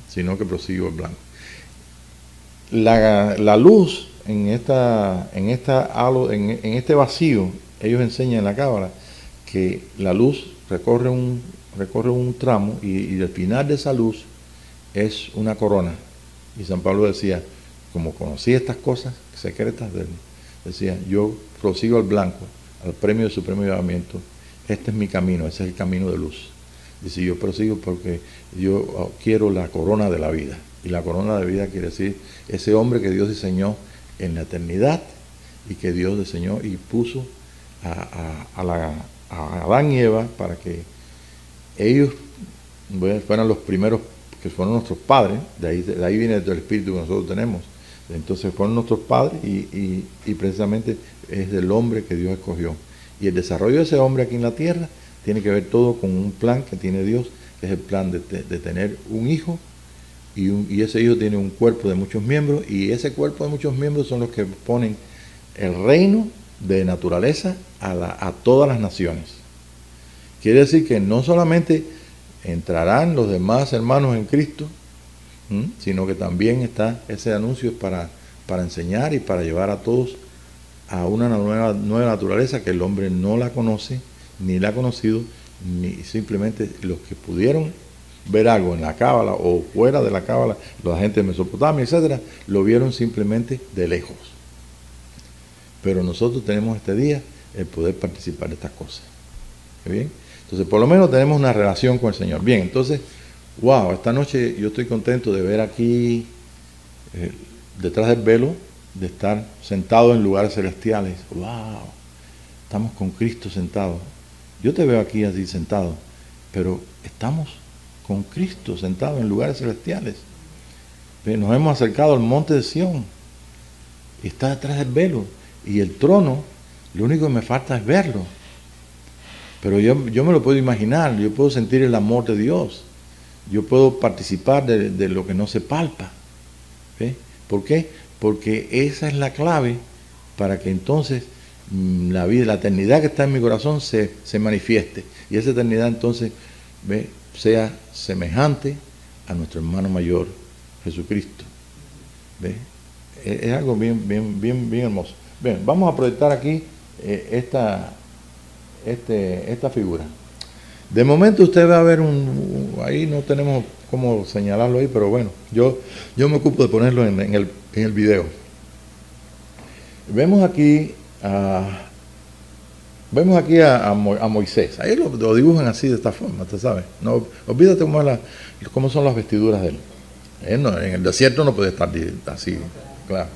sino que prosigo el blanco. La luz en este vacío, ellos enseñan en la Cábala que la luz recorre un tramo y el final de esa luz es una corona. Y San Pablo decía, como conocí estas cosas secretas de él, decía, yo prosigo al blanco, al premio de supremo llamamiento, este es mi camino, ese es el camino de luz. Dice, yo prosigo porque yo quiero la corona de la vida. Y la corona de vida quiere decir ese hombre que Dios diseñó en la eternidad y que Dios diseñó y puso a Adán y Eva para que ellos fueran los primeros, que fueron nuestros padres. De ahí viene el espíritu que nosotros tenemos. Entonces fueron nuestros padres y precisamente es del hombre que Dios escogió. Y el desarrollo de ese hombre aquí en la tierra tiene que ver todo con un plan que tiene Dios, que es el plan de tener un hijo. Y ese hijo tiene un cuerpo de muchos miembros, y ese cuerpo de muchos miembros son los que ponen el reino de naturaleza a todas las naciones. Quiere decir que no solamente entrarán los demás hermanos en Cristo, sino que también está ese anuncio para enseñar y para llevar a todos a una nueva naturaleza que el hombre no la conoce, ni la ha conocido, ni simplemente los que pudieron ver algo en la Cábala o fuera de la Cábala, la gente de Mesopotamia, etcétera, lo vieron simplemente de lejos. Pero nosotros tenemos este día el poder participar de estas cosas. ¿Qué bien? Entonces, por lo menos tenemos una relación con el Señor. Bien, entonces, wow, esta noche yo estoy contento de ver aquí, detrás del velo, de estar sentado en lugares celestiales. Wow, estamos con Cristo sentado. Yo te veo aquí así sentado, pero estamos con Cristo sentado en lugares celestiales. Nos hemos acercado al monte de Sión, y está detrás del velo, y el trono, lo único que me falta es verlo. Pero yo me lo puedo imaginar, yo puedo sentir el amor de Dios, yo puedo participar de lo que no se palpa. ¿Ve? ¿Por qué? Porque esa es la clave para que entonces la vida, la eternidad que está en mi corazón se manifieste, y esa eternidad entonces sea semejante a nuestro hermano mayor Jesucristo. ¿Ve? Es algo bien hermoso. Bien, vamos a proyectar aquí esta figura. De momento usted va a ver ahí no tenemos cómo señalarlo ahí, pero bueno, yo me ocupo de ponerlo en el video. Vemos aquí a Moisés. Ahí lo dibujan así, de esta forma, ¿usted sabe? No, olvídate cómo son las vestiduras de él. En el desierto no puede estar así, claro.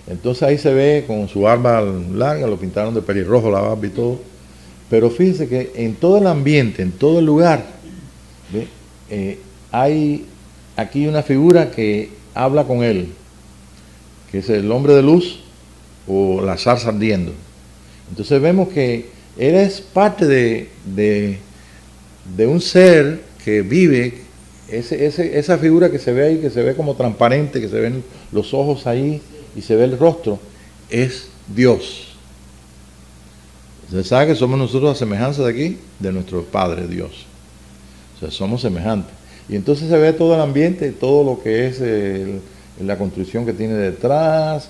Entonces ahí se ve con su barba larga, lo pintaron de pelirrojo la barba y todo. Pero fíjense que en todo el ambiente, en todo el lugar, hay aquí una figura que habla con él, que es el hombre de luz o la zarza ardiendo. Entonces vemos que él es parte de un ser que vive, esa figura que se ve ahí, que se ve como transparente, que se ven los ojos ahí y se ve el rostro. es Dios. Usted sabe que somos nosotros a semejanza de aquí, de nuestro Padre Dios. O sea, somos semejantes. Y entonces se ve todo el ambiente, todo lo que es la construcción que tiene detrás.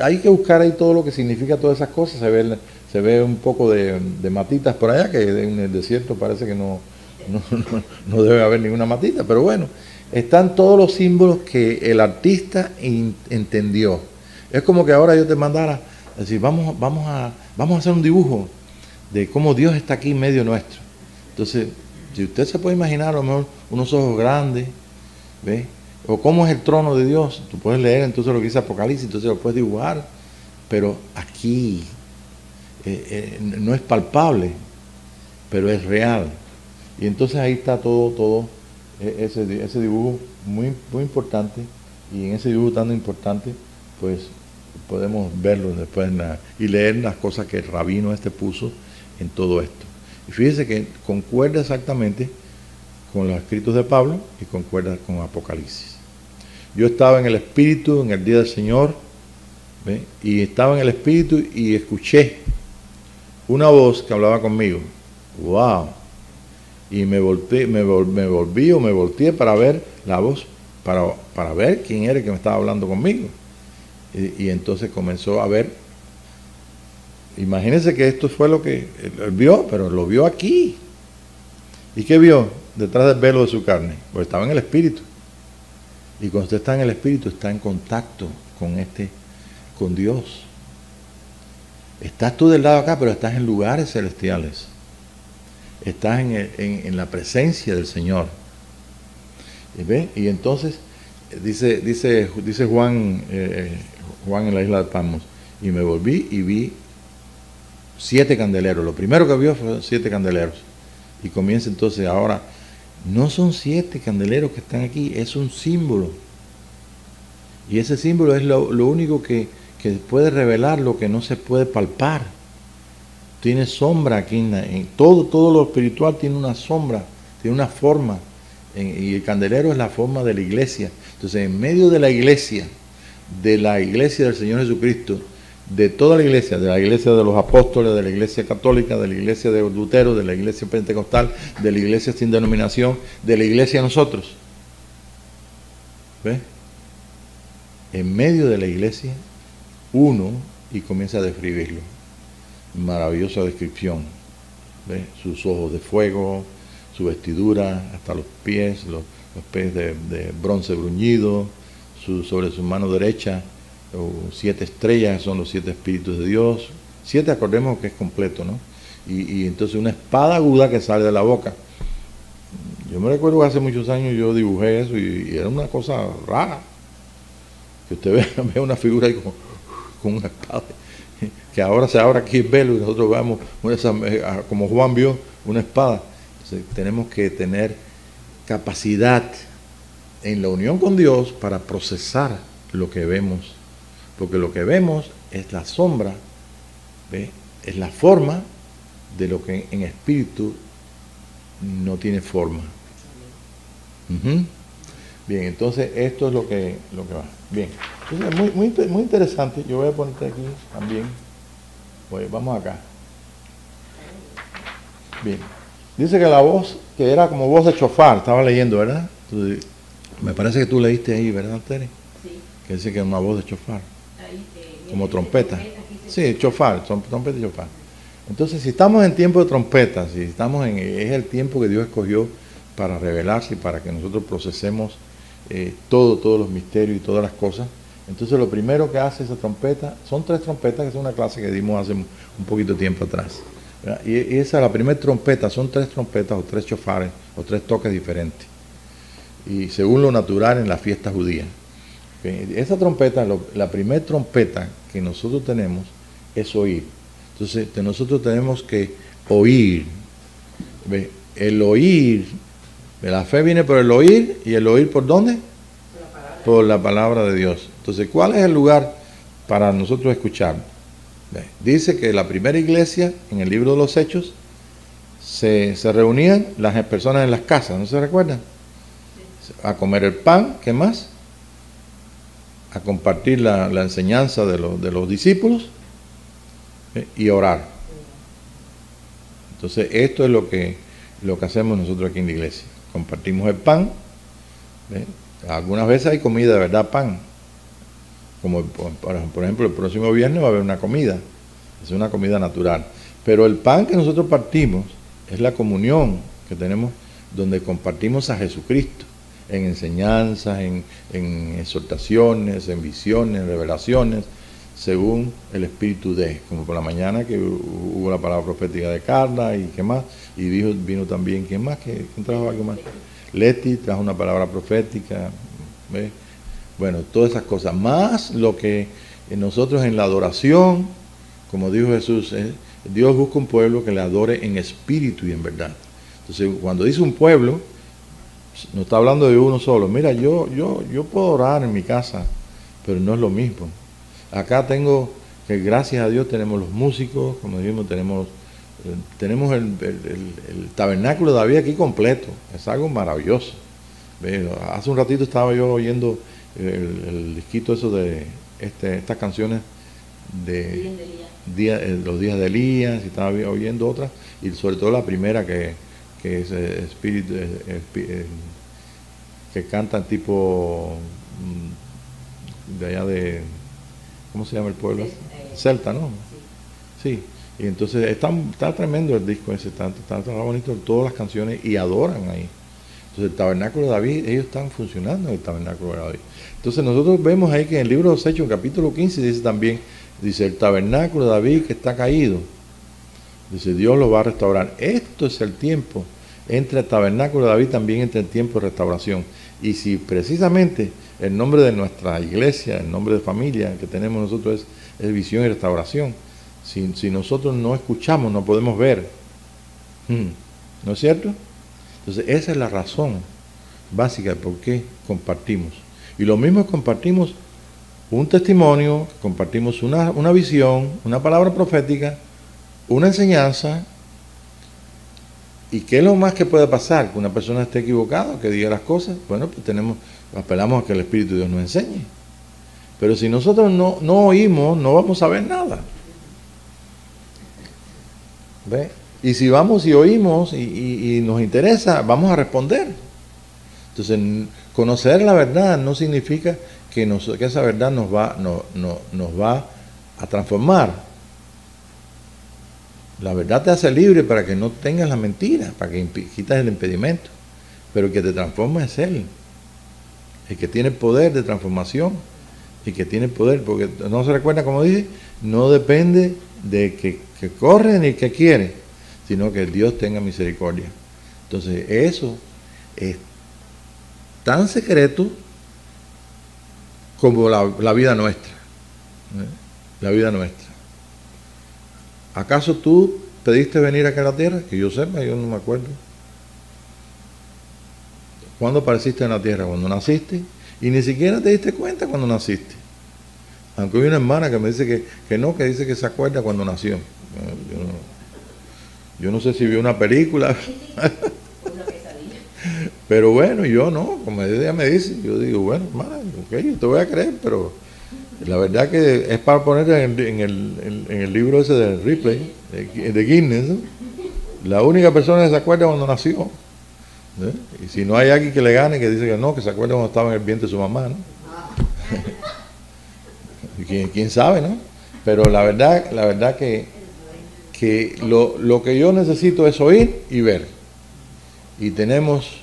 Hay que buscar ahí todo lo que significa todas esas cosas. Se ve un poco de matitas por allá, que en el desierto parece que no debe haber ninguna matita, pero bueno, están todos los símbolos que el artista entendió. Es como que ahora yo te mandara, decir, vamos a hacer un dibujo de cómo Dios está aquí en medio nuestro. Entonces, si usted se puede imaginar a lo mejor unos ojos grandes, ¿ves? O cómo es el trono de Dios, tú puedes leer entonces lo que dice Apocalipsis, entonces lo puedes dibujar, pero aquí no es palpable, pero es real. Y entonces ahí está todo ese dibujo muy importante, y en ese dibujo tan importante, pues podemos verlo después y leer las cosas que el rabino puso en todo esto. Y fíjese que concuerda exactamente con los escritos de Pablo y concuerda con Apocalipsis. Yo estaba en el Espíritu en el día del Señor, ¿ve? Y estaba en el Espíritu y escuché una voz que hablaba conmigo. ¡Wow! Y me volteé para ver la voz, para ver quién era el que me estaba hablando conmigo. Y entonces comenzó a ver. Imagínense que esto fue lo que él vio, pero lo vio aquí. ¿Y qué vio? Detrás del velo de su carne. Pues estaba en el Espíritu. Y cuando usted está en el Espíritu, está en contacto con Dios. Estás tú del lado acá, pero estás en lugares celestiales. Estás en la presencia del Señor. ¿Ve? Y entonces dice Juan en la isla de Patmos, y me volví y vi 7 candeleros. Lo primero que vio fue 7 candeleros. Y comienza entonces ahora, no son 7 candeleros que están aquí, es un símbolo. Y ese símbolo es lo único que puede revelar lo que no se puede palpar. Tiene sombra aquí, en todo lo espiritual tiene una sombra, tiene una forma. Y el candelero es la forma de la iglesia. Entonces, en medio de la iglesia del Señor Jesucristo, de toda la iglesia, de la iglesia de los apóstoles, de la iglesia católica, de la iglesia de Lutero, de la iglesia pentecostal, de la iglesia sin denominación, de la iglesia de nosotros. ¿Ves? En medio de la iglesia, uno, y comienza a describirlo. Maravillosa descripción. ¿Ves? Sus ojos de fuego, su vestidura, hasta los pies, los pies de bronce bruñido, sobre su mano derecha, 7 estrellas, son los 7 espíritus de Dios. 7, acordemos que es completo, ¿no? Y entonces una espada aguda que sale de la boca. Yo me recuerdo que hace muchos años yo dibujé eso y era una cosa rara. Que usted ve una figura ahí con una espada, que ahora se abre aquí el velo y nosotros vemos, como Juan vio, una espada. Entonces, tenemos que tener capacidad en la unión con Dios para procesar lo que vemos, porque lo que vemos es la sombra, ¿ve? Es la forma de lo que en espíritu no tiene forma. Bien, entonces esto es lo que va. Bien, entonces muy interesante. Yo voy a ponerte aquí también. Vamos acá. Bien, dice que la voz, que era como voz de chofar, estaba leyendo, ¿verdad? Entonces, me parece que tú leíste ahí, ¿verdad, Tere? Sí. Que dice que es una voz de chofar. Ahí, como trompeta. Sí, chofar, trompeta y chofar. Entonces, si estamos en tiempo de trompetas, es el tiempo que Dios escogió para revelarse y para que nosotros procesemos todos los misterios y todas las cosas. Entonces, lo primero que hace esa trompeta, son 3 trompetas, que es una clase que dimos hace un poquito de tiempo atrás, ¿verdad? Y esa es la primera trompeta, son 3 trompetas o 3 chofares o 3 toques diferentes. Y según lo natural en la fiesta judía. Esa trompeta, la primera trompeta que nosotros tenemos es oír. Entonces, nosotros tenemos que oír. El oír, la fe viene por el oír, y el oír ¿por dónde? Por la palabra de Dios. Entonces, ¿cuál es el lugar para nosotros escuchar? Dice que la primera iglesia, en el libro de los Hechos, se reunían las personas en las casas, ¿no se recuerdan? A comer el pan, ¿qué más? a compartir la enseñanza de los discípulos y orar. Entonces esto es lo que hacemos nosotros aquí en la iglesia. Compartimos el pan. Algunas veces hay comida de verdad, pan. Como por ejemplo el próximo viernes va a haber una comida. Es una comida natural. Pero el pan que nosotros partimos es la comunión que tenemos, donde compartimos a Jesucristo en enseñanzas, en exhortaciones, en visiones, en revelaciones, según el espíritu de, como por la mañana que hubo la palabra profética de Carla y qué más, y vino también, ¿quién más? ¿Quién trajo algo más? Leti trajo una palabra profética, ¿ves? Bueno, todas esas cosas, más lo que nosotros en la adoración, como dijo Jesús, Dios busca un pueblo que le adore en espíritu y en verdad. Entonces, cuando dice un pueblo, no está hablando de uno solo. Mira, yo puedo orar en mi casa, pero no es lo mismo. Acá tengo, que gracias a Dios tenemos los músicos, como dijimos, tenemos el tabernáculo de David aquí completo. Es algo maravilloso. Hace un ratito estaba yo oyendo el disquito eso de estas canciones de los días de Elías, y estaba oyendo otras, y sobre todo la primera que es espíritu, que cantan tipo de allá de, ¿cómo se llama el pueblo? Celta, ¿no? Sí. Y entonces está tremendo el disco ese, está bonito, todas las canciones, y adoran ahí. Entonces el tabernáculo de David, ellos están funcionando en el tabernáculo de David. Entonces nosotros vemos ahí que en el libro de los Hechos, capítulo 15, dice también, dice, el tabernáculo de David que está caído, dice, Dios lo va a restaurar. Esto es el tiempo. Entre el tabernáculo de David también entra el tiempo de restauración. Y si precisamente el nombre de nuestra iglesia, el nombre de familia que tenemos nosotros es visión y restauración, si nosotros no escuchamos, no podemos ver. ¿No es cierto? Entonces esa es la razón básica de por qué compartimos. Y lo mismo compartimos un testimonio, compartimos una visión, una palabra profética, una enseñanza. ¿Y qué es lo más que puede pasar? Que una persona esté equivocada, que diga las cosas. Bueno, pues apelamos a que el Espíritu de Dios nos enseñe. Pero si nosotros no oímos, no vamos a ver nada. ¿Ve? Y si vamos y oímos y nos interesa, vamos a responder. Entonces, conocer la verdad no significa que esa verdad nos va a transformar. La verdad te hace libre para que no tengas la mentira, para que quitas el impedimento. Pero el que te transforma es Él. El que tiene poder de transformación. El que tiene poder, porque no se recuerda, como dije, no depende de que corre ni que quiere, sino que Dios tenga misericordia. Entonces eso es tan secreto como la vida nuestra. La vida nuestra. ¿Acaso tú pediste venir acá a la tierra? Que yo sepa, yo no me acuerdo. ¿Cuándo apareciste en la tierra? Cuando naciste. Y ni siquiera te diste cuenta cuando naciste. Aunque hay una hermana que me dice que no, que dice que se acuerda cuando nació. Yo no sé si vio una película. Pero bueno, yo no, como ella me dice, yo digo, bueno, hermana, ok, yo te voy a creer, pero la verdad que es para poner en el libro ese de Ripley, de Guinness, ¿no? La única persona que se acuerda cuando nació. Y si no hay alguien que le gane, que dice que no, que se acuerda cuando estaba en el vientre de su mamá, ¿no? ¿Quién sabe, no? Pero la verdad que lo que yo necesito es oír y ver. Y tenemos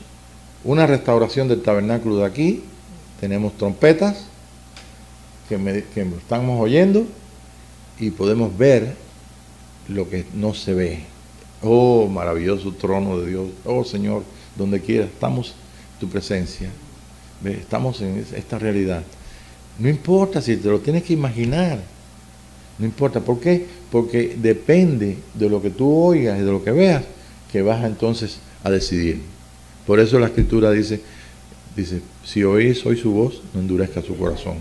una restauración del tabernáculo de aquí, tenemos trompetas que estamos oyendo y podemos ver lo que no se ve. Oh, maravilloso trono de Dios. Oh, Señor, donde quiera estamos en tu presencia. Estamos en esta realidad. No importa si te lo tienes que imaginar. No importa. ¿Por qué? Porque depende de lo que tú oigas y de lo que veas que vas entonces a decidir. Por eso la Escritura dice, si oís hoy su voz, no endurezca su corazón.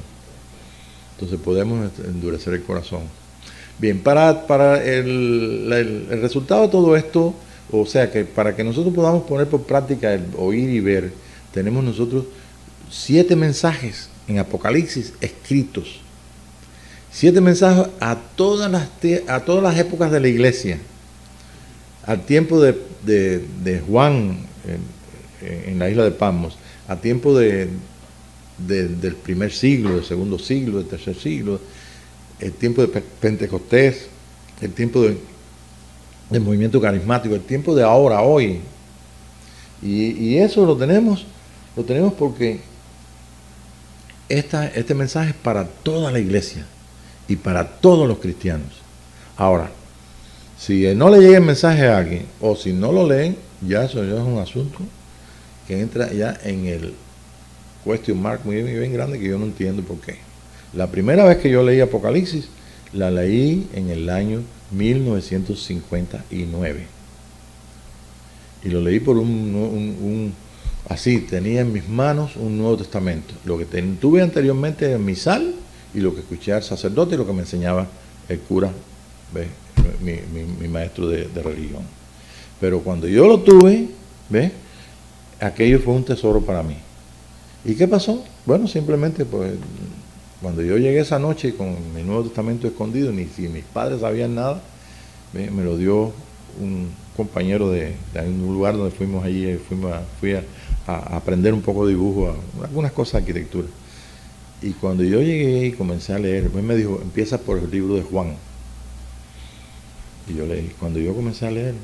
Entonces podemos endurecer el corazón. Bien, para el resultado de todo esto, o sea que para que nosotros podamos poner por práctica el oír y ver, tenemos nosotros 7 mensajes en Apocalipsis escritos. 7 mensajes a todas las épocas de la iglesia. Al tiempo de Juan en la isla de Patmos, a tiempo del primer siglo, del segundo siglo, del tercer siglo, el tiempo de Pentecostés, el tiempo del movimiento carismático, el tiempo de ahora, hoy. Y eso lo tenemos porque este mensaje es para toda la iglesia y para todos los cristianos. Ahora, si no le llega el mensaje a alguien, o si no lo leen, ya eso ya es un asunto que entra ya en el question mark muy bien grande, que yo no entiendo por qué. La primera vez que yo leí Apocalipsis, la leí en el año 1959. Y lo leí por así, tenía en mis manos un Nuevo Testamento. Lo que tuve anteriormente era misal, y lo que escuché al sacerdote y lo que me enseñaba el cura, ¿ves? Mi maestro de religión. Pero cuando yo lo tuve, ¿ves? Aquello fue un tesoro para mí. ¿Y qué pasó? Bueno, simplemente pues cuando yo llegué esa noche con mi Nuevo Testamento escondido, ni si mis padres sabían nada, me lo dio un compañero de un lugar donde fuimos allí, fui a aprender un poco de dibujo, algunas cosas de arquitectura. Y cuando yo llegué y comencé a leer, pues me dijo, empieza por el libro de Juan. Y yo leí. Cuando yo comencé a leer,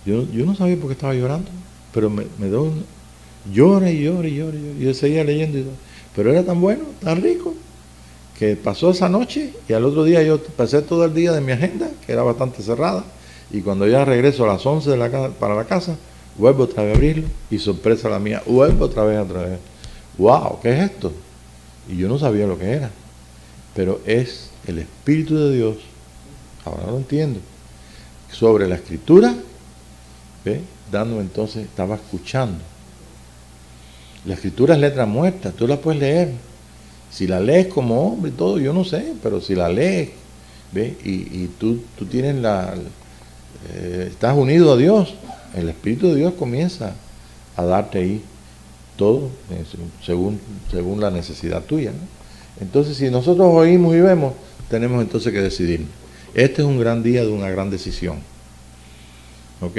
yo no sabía por qué estaba llorando, pero me dio llora y llora y llora. Y yo seguía leyendo y todo. Pero era tan bueno, tan rico, que pasó esa noche y al otro día yo pasé todo el día de mi agenda, que era bastante cerrada, y cuando ya regreso a las 11 para la casa, vuelvo otra vez a abrirlo y sorpresa la mía, vuelvo otra vez. ¡Wow! ¿Qué es esto? Y yo no sabía lo que era, pero es el Espíritu de Dios, ahora lo entiendo, sobre la Escritura, ¿ve? Dándome entonces, estaba escuchando. La Escritura es letra muerta, tú la puedes leer. Si la lees como hombre y todo, yo no sé, pero si la lees, ¿ve? Y tú tienes estás unido a Dios, el Espíritu de Dios comienza a darte ahí todo según la necesidad tuya, ¿no? Entonces, si nosotros oímos y vemos, tenemos entonces que decidir. Este es un gran día de una gran decisión. ¿Ok?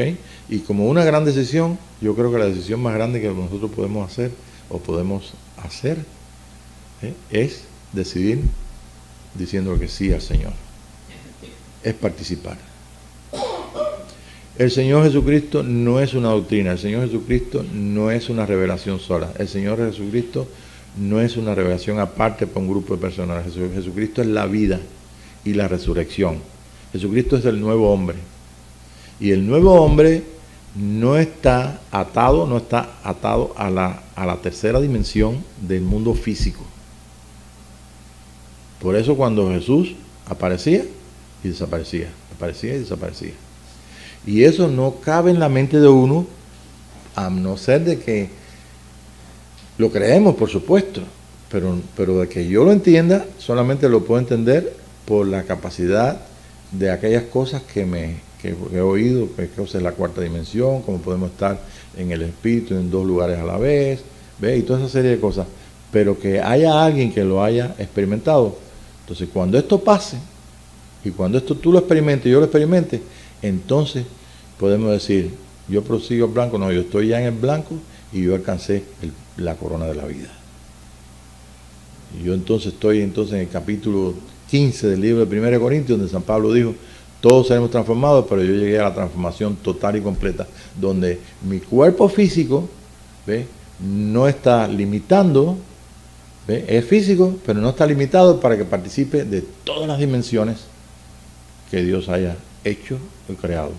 Y como una gran decisión, yo creo que la decisión más grande que nosotros podemos hacer, es decidir diciendo que sí al Señor. Es participar. El Señor Jesucristo no es una doctrina, el Señor Jesucristo no es una revelación sola, el Señor Jesucristo no es una revelación aparte para un grupo de personas. Jesucristo es la vida y la resurrección. Jesucristo es el nuevo hombre. Y el nuevo hombre no está atado a la tercera dimensión del mundo físico. Por eso cuando Jesús aparecía y desaparecía, aparecía y desaparecía. Y eso no cabe en la mente de uno, a no ser de que lo creemos, por supuesto, pero de que yo lo entienda, solamente lo puedo entender por la capacidad de aquellas cosas que he oído, que es la cuarta dimensión, cómo podemos estar en el espíritu en dos lugares a la vez, ¿ve? Y toda esa serie de cosas, pero que haya alguien que lo haya experimentado. Entonces, cuando esto pase, y cuando esto tú lo experimentes y yo lo experimente, entonces podemos decir, yo prosigo el blanco, no, yo estoy ya en el blanco y yo alcancé la corona de la vida. Y yo entonces estoy en el capítulo 15 del libro de 1 Corintios, donde San Pablo dijo, todos seremos transformados, pero yo llegué a la transformación total y completa, donde mi cuerpo físico, ¿ve? No está limitando, ¿ve? Es físico, pero no está limitado para que participe de todas las dimensiones que Dios haya hecho y creado.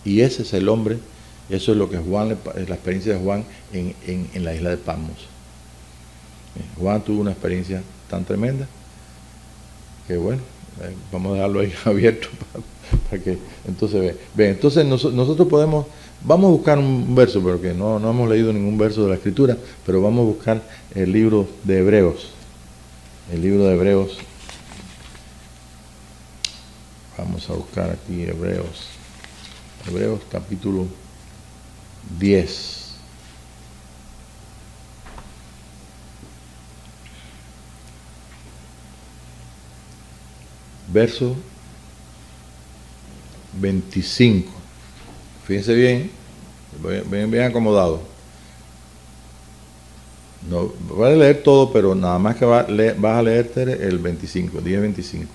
Y ese es el hombre, eso es lo que Juan, es la experiencia de Juan en la isla de Patmos. Juan tuvo una experiencia tan tremenda que bueno, vamos a dejarlo ahí abierto para que entonces ve. Entonces nosotros vamos a buscar un verso, pero que no hemos leído ningún verso de la Escritura, pero vamos a buscar el libro de Hebreos. El libro de Hebreos. Vamos a buscar aquí Hebreos capítulo 10. verso 25. Fíjense bien, bien acomodado. No voy a leer todo, pero nada más que vas a leerte el 25, 10:25.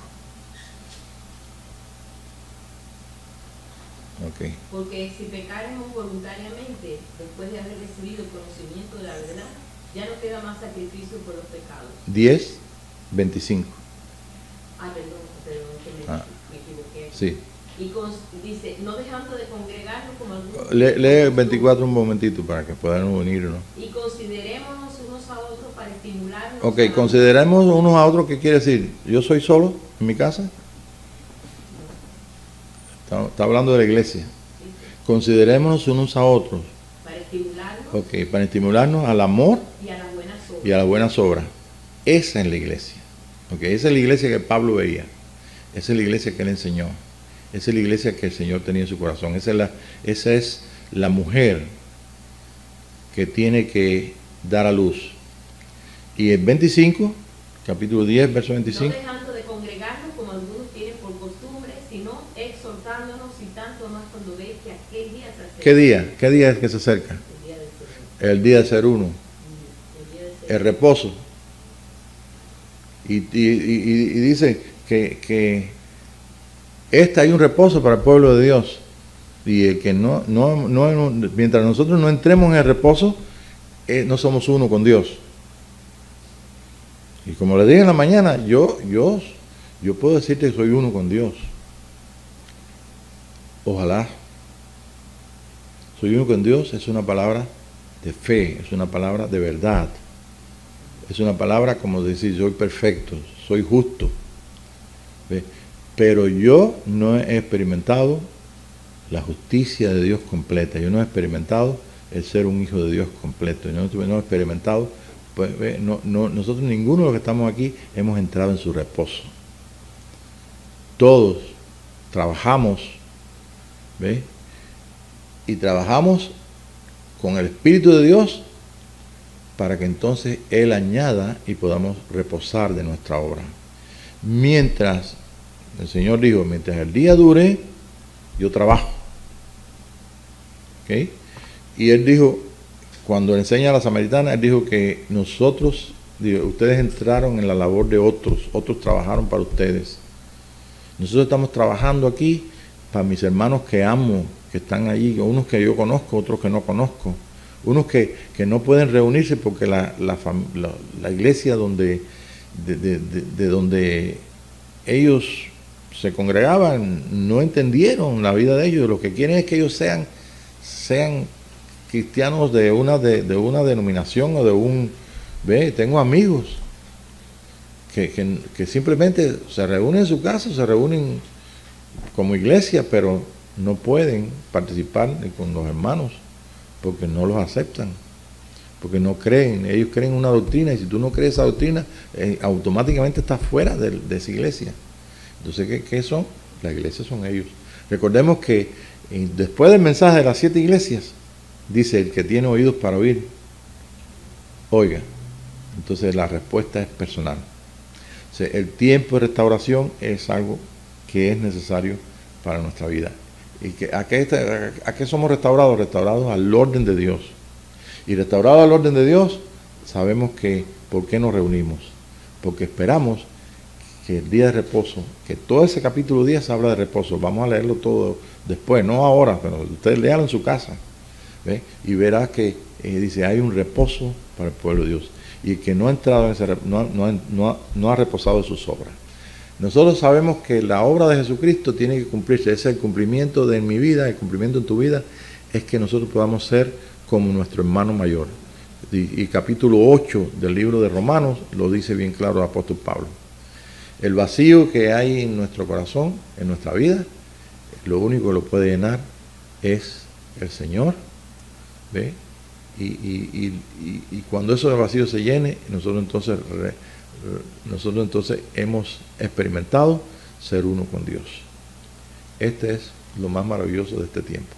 Okay. Porque si pecaremos voluntariamente, después de haber recibido conocimiento de la verdad, ya no queda más sacrificio por los pecados. 10:25. Perdón, que me equivoqué. Sí. Y dice, no dejando de congregarnos como algunos... Lee el 24 un momentito para que puedan unirnos. Y considerémonos unos a otros para estimularnos. Ok, consideremos unos a otros, ¿qué quiere decir? ¿Yo soy solo en mi casa? Está hablando de la iglesia. Sí. Considerémonos unos a otros. Para estimularnos. Ok, para estimularnos al amor y a las buenas obras. Y a las buenas obras. Esa es la iglesia. Ok, esa es la iglesia que Pablo veía. Esa es la iglesia que él enseñó. Esa es la iglesia que el Señor tenía en su corazón. Esa es la mujer que tiene que dar a luz. Y el 25, capítulo 10, verso 25. No dejando de congregarnos como algunos tienen por costumbre, sino exhortándonos y tanto más cuando veis que aquel día se acerca. ¿Qué día? ¿Qué día es que se acerca? El día de ser uno. El reposo. Y dice que hay un reposo para el pueblo de Dios. Y el que mientras nosotros no entremos en el reposo, no somos uno con Dios. Y como les dije en la mañana, yo puedo decirte que soy uno con Dios. Ojalá. Soy uno con Dios es una palabra de fe, es una palabra de verdad. Es una palabra como decir, soy perfecto, soy justo. ¿Ve? Pero yo no he experimentado la justicia de Dios completa. Yo no he experimentado el ser un hijo de Dios completo. Yo no he experimentado, pues, nosotros ninguno de los que estamos aquí hemos entrado en su reposo. Todos trabajamos, ¿ve? Y trabajamos con el Espíritu de Dios para que entonces Él añada y podamos reposar de nuestra obra. Mientras, el Señor dijo, mientras el día dure, yo trabajo. ¿Okay? Y Él dijo, cuando enseña a la samaritana, Él dijo que nosotros, ustedes entraron en la labor de otros trabajaron para ustedes. Nosotros estamos trabajando aquí para mis hermanos que amo, que están allí, unos que yo conozco, otros que no conozco, unos que no pueden reunirse porque la iglesia de donde ellos se congregaban no entendieron la vida de ellos. Lo que quieren es que ellos sean cristianos de una denominación o de un... Tengo amigos que simplemente se reúnen en su casa, se reúnen como iglesia, pero no pueden participar con los hermanos porque no los aceptan, porque no creen. Ellos creen una doctrina y si tú no crees esa doctrina, automáticamente estás fuera de esa iglesia. Entonces, ¿qué son? Las iglesias son ellos. Recordemos que después del mensaje de las 7 iglesias, dice, el que tiene oídos para oír, oiga. Entonces la respuesta es personal. O sea, el tiempo de restauración es algo que es necesario para nuestra vida. ¿Y a qué somos restaurados? Restaurados al orden de Dios. Y restaurados al orden de Dios, sabemos que, ¿por qué nos reunimos? Porque esperamos que el día de reposo, que todo ese capítulo 10 habla de reposo, vamos a leerlo todo después, no ahora, pero ustedes léanlo en su casa, ¿ve? Y verá que dice, hay un reposo para el pueblo de Dios. Y el que no ha entrado en ese no ha reposado de sus obras. Nosotros sabemos que la obra de Jesucristo tiene que cumplirse. Ese es el cumplimiento de mi vida, el cumplimiento en tu vida, es que nosotros podamos ser como nuestro hermano mayor. Y capítulo 8 del libro de Romanos lo dice bien claro el apóstol Pablo. El vacío que hay en nuestro corazón, en nuestra vida, lo único que lo puede llenar es el Señor. ¿Ve? Y cuando ese vacío se llene, nosotros entonces hemos experimentado ser uno con Dios. Este es lo más maravilloso de este tiempo.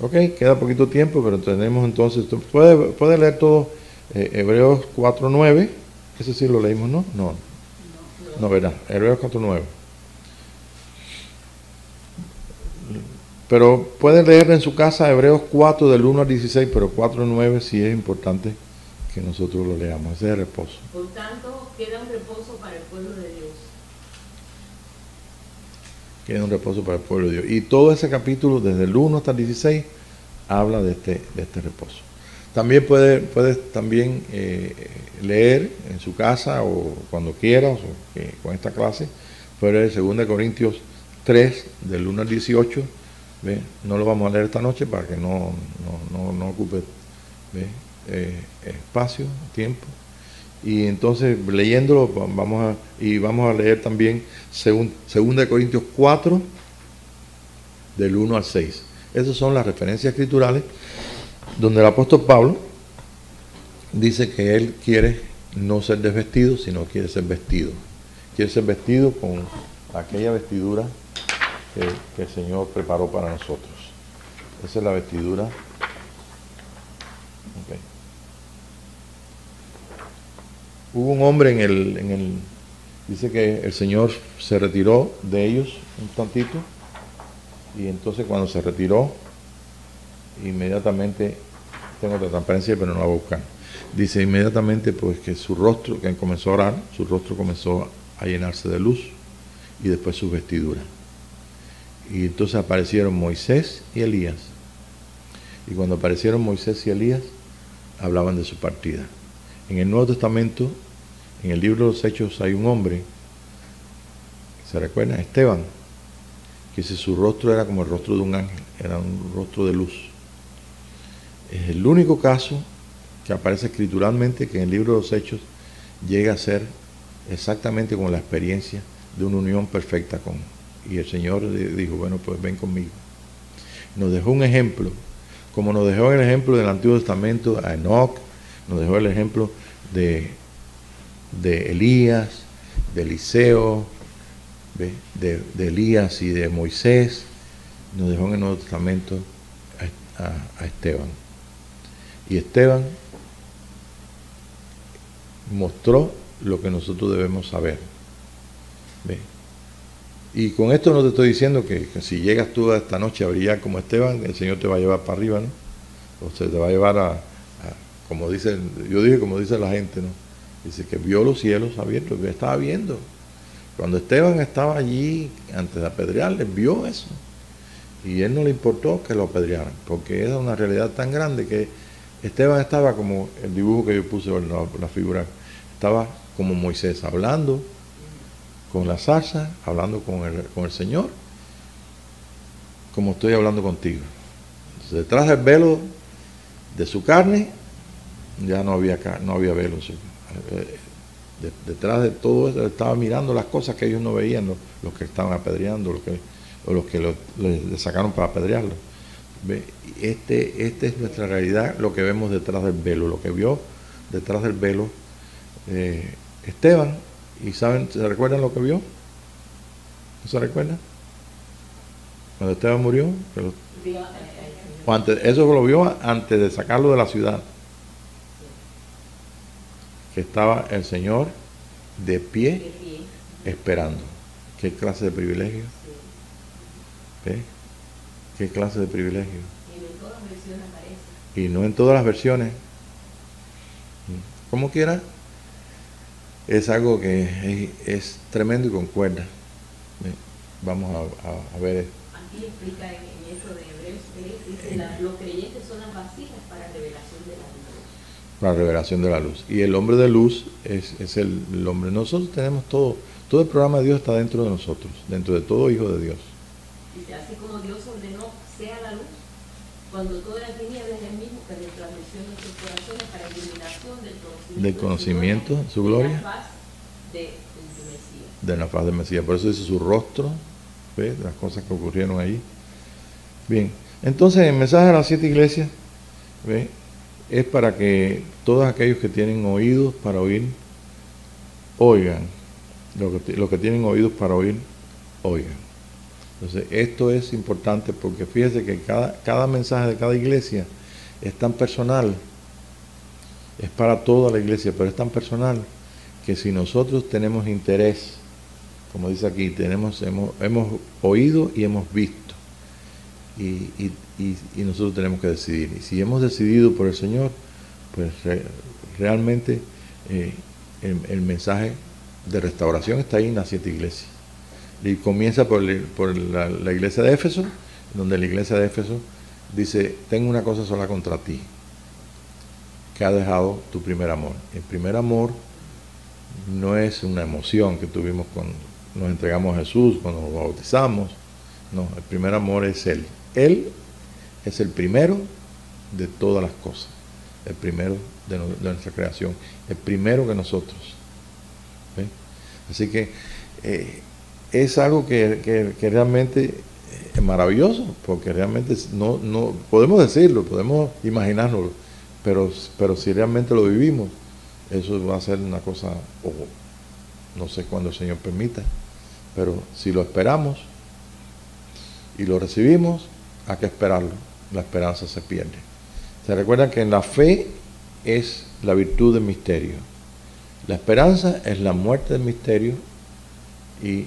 Ok, queda poquito tiempo, pero tenemos entonces, puede leer todo Hebreos 4:9, ese sí lo leímos, ¿no? No, ¿verdad? Hebreos 4:9. Pero pueden leer en su casa Hebreos 4 del 1 al 16, pero 4 al 9 sí es importante que nosotros lo leamos. Ese es el reposo. Por tanto, queda un reposo para el pueblo de Dios. Queda un reposo para el pueblo de Dios. Y todo ese capítulo, desde el 1 hasta el 16, habla de este reposo. También puedes también leer en su casa o cuando quieras o con esta clase, puedes leer 2 Corintios 3 del 1 al 18. ¿Ve? No lo vamos a leer esta noche para que no ocupe espacio, tiempo. Y entonces leyéndolo vamos a leer también 2 Corintios 4 del 1 al 6. Esas son las referencias escriturales donde el apóstol Pablo dice que él quiere no ser desvestido, sino quiere ser vestido. Quiere ser vestido con aquella vestidura que el Señor preparó para nosotros. Esa es la vestidura. Okay. Hubo un hombre dice que el Señor se retiró de ellos un tantito, y entonces cuando se retiró, inmediatamente, tengo otra transparencia pero no la voy a buscar, dice inmediatamente pues que su rostro, que comenzó a orar, su rostro comenzó a llenarse de luz, y después su vestidura. Y entonces aparecieron Moisés y Elías. Y cuando aparecieron Moisés y Elías, hablaban de su partida. En el Nuevo Testamento, en el libro de los Hechos, hay un hombre, ¿se recuerdan? Esteban, que si su rostro era como el rostro de un ángel, era un rostro de luz. Es el único caso que aparece escrituralmente que en el libro de los Hechos llega a ser exactamente como la experiencia de una unión perfecta con Él. Y el Señor le dijo, bueno, pues ven conmigo. Nos dejó un ejemplo, como nos dejó el ejemplo del Antiguo Testamento a Enoc, nos dejó el ejemplo de Elías, de Eliseo, de Elías y de Moisés, nos dejó en el Nuevo Testamento a Esteban. Y Esteban mostró lo que nosotros debemos saber. ¿Ve? Y con esto no te estoy diciendo que si llegas tú a esta noche a brillar como Esteban, el Señor te va a llevar para arriba, ¿no? O se te va a llevar como dice, yo dije como dice la gente, ¿no? Dice que vio los cielos abiertos, que estaba viendo. Cuando Esteban estaba allí antes de apedrearle, vio eso. Y él no le importó que lo apedrearan, porque era una realidad tan grande que Esteban estaba como el dibujo que yo puse, la figura, estaba como Moisés, hablando con la zarza, hablando con el Señor, como estoy hablando contigo. Entonces, detrás del velo de su carne, ya no había velo. Detrás de todo eso, estaba mirando las cosas que ellos no veían, los que estaban apedreando, los que le sacaron para apedrearlo. Esta es nuestra realidad, lo que vemos detrás del velo, lo que vio detrás del velo Esteban. ¿Y saben, se recuerdan lo que vio? ¿No se recuerdan? Cuando Esteban murió, eso lo vio antes de sacarlo de la ciudad, que estaba el Señor de pie esperando. ¿Qué clase de privilegio? ¿Ve? ¿Qué clase de privilegio? Y no en todas las versiones aparece. Y no en todas las versiones. Como quiera, es algo que es tremendo y concuerda. Vamos a ver. Aquí explica en eso de Hebreos 3, dice, los creyentes son las vasijas para revelación de la luz. Para revelación de la luz. Y el hombre de luz es el hombre. Nosotros tenemos todo el programa de Dios está dentro de nosotros, dentro de todo hijo de Dios. Dice, así como Dios ordenó sea la luz, cuando todas las tinieblas es el mismo que de transmisión de nuestros corazones para iluminación del conocimiento su gloria, de la faz del Mesías. De la faz del Mesías. Por eso dice su rostro, ¿ve? Las cosas que ocurrieron allí. Bien, entonces el mensaje de las 7 iglesias, ¿ve? Es para que todos aquellos que tienen oídos para oír, oigan. Los que tienen oídos para oír, oigan. Entonces, esto es importante porque fíjese que cada mensaje de cada iglesia es tan personal, es para toda la iglesia, pero es tan personal que si nosotros tenemos interés, como dice aquí, hemos oído y hemos visto y nosotros tenemos que decidir. Y si hemos decidido por el Señor, pues realmente el mensaje de restauración está ahí en las 7 iglesias. Y comienza por la iglesia de Éfeso, donde la iglesia de Éfeso dice: tengo una cosa sola contra ti, que has dejado tu primer amor. El primer amor no es una emoción que tuvimos cuando nos entregamos a Jesús, cuando nos bautizamos. No, el primer amor es Él. Él es el primero de todas las cosas, el primero de nuestra creación, el primero que nosotros. ¿Ven? Así que es algo que realmente es maravilloso, porque realmente no podemos decirlo, podemos imaginarlo, pero si realmente lo vivimos, eso va a ser una cosa, no sé cuándo el Señor permita, pero si lo esperamos y lo recibimos, hay que esperarlo. La esperanza se pierde. Se recuerdan que en la fe es la virtud del misterio, la esperanza es la muerte del misterio, y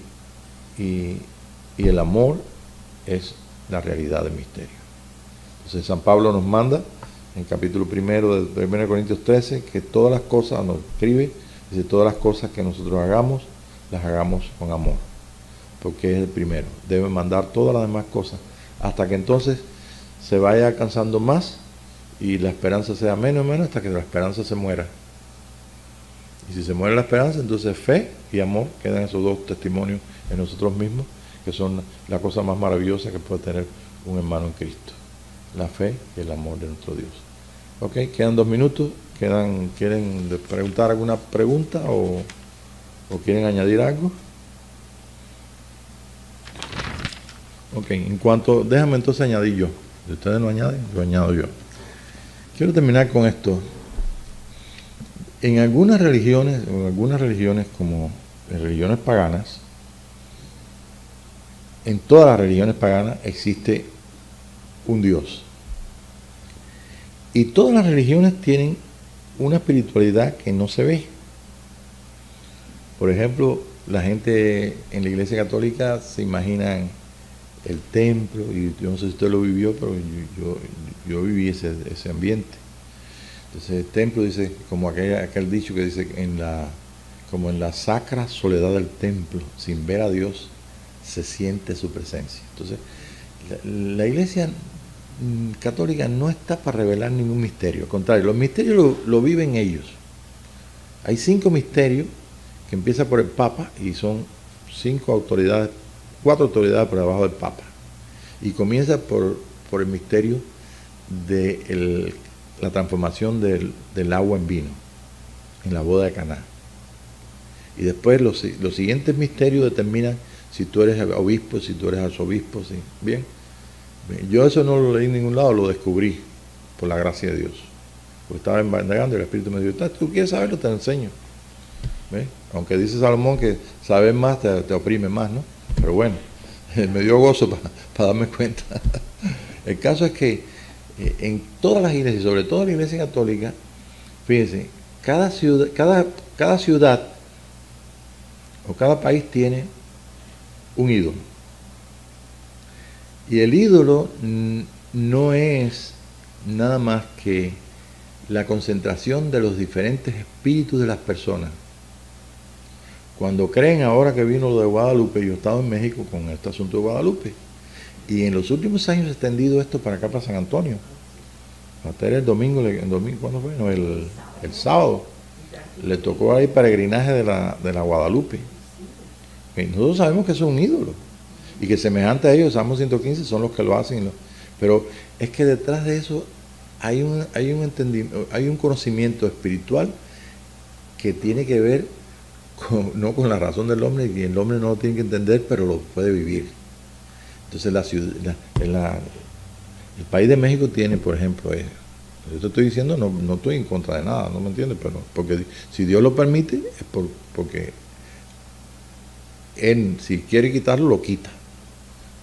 el amor es la realidad del misterio. Entonces San Pablo nos manda en capítulo 1 de 1 Corintios 13 que todas las cosas, nos escribe, dice: todas las cosas que nosotros hagamos, las hagamos con amor, porque es el primero. Debe mandar todas las demás cosas hasta que entonces se vaya alcanzando más y la esperanza sea menos y menos, hasta que la esperanza se muera. Y si se muere la esperanza, entonces fe y amor quedan esos dos testimonios en nosotros mismos, que son la cosa más maravillosa que puede tener un hermano en Cristo: la fe y el amor de nuestro Dios. Ok, quedan 2 minutos. ¿Quieren preguntar alguna pregunta o quieren añadir algo? Ok, déjame entonces añadir yo. Si ustedes no añaden, lo añado yo. Quiero terminar con esto. En algunas religiones como en religiones paganas, en todas las religiones paganas existe un Dios. Y todas las religiones tienen una espiritualidad que no se ve. Por ejemplo, la gente en la Iglesia Católica se imaginan el templo, y yo no sé si usted lo vivió, pero yo viví ese ambiente. Entonces el templo dice, como aquel dicho que dice, como en la sacra soledad del templo, sin ver a Dios, se siente su presencia. Entonces, la Iglesia Católica no está para revelar ningún misterio. Al contrario, los misterios lo viven ellos. Hay 5 misterios que empieza por el Papa, y son 4 autoridades por debajo del Papa. Y comienza por el misterio de la transformación del agua en vino en la boda de Caná. Y después los siguientes misterios determinan si tú eres obispo, si tú eres arzobispo. ¿Sí? Bien. Yo eso no lo leí en ningún lado, lo descubrí por la gracia de Dios. Porque estaba indagando y el Espíritu me dijo: tú quieres saberlo, te lo enseño. ¿Ves? Aunque dice Salomón que saber más te oprime más, ¿no? Pero bueno, me dio gozo para darme cuenta. El caso es que en todas las iglesias, sobre todo la Iglesia Católica, fíjense, cada ciudad o cada país tiene un ídolo. Y el ídolo no es nada más que la concentración de los diferentes espíritus de las personas. Cuando creen, ahora que vino lo de Guadalupe, yo he estado en México con este asunto de Guadalupe, y en los últimos años se ha extendido esto para acá, para San Antonio. Hasta el domingo, ¿cuándo fue? No, el sábado le tocó ahí peregrinaje de la Guadalupe. Y nosotros sabemos que eso es un ídolo, y que semejante a ellos, Salmo 115, son los que lo hacen. Pero es que detrás de eso hay un entendimiento, hay un conocimiento espiritual que tiene que ver no con la razón del hombre, y el hombre no lo tiene que entender, pero lo puede vivir. Entonces el país de México tiene, por ejemplo, yo te estoy diciendo, no estoy en contra de nada, no me entiendes, pero porque si Dios lo permite, es porque Él, si quiere quitarlo, lo quita,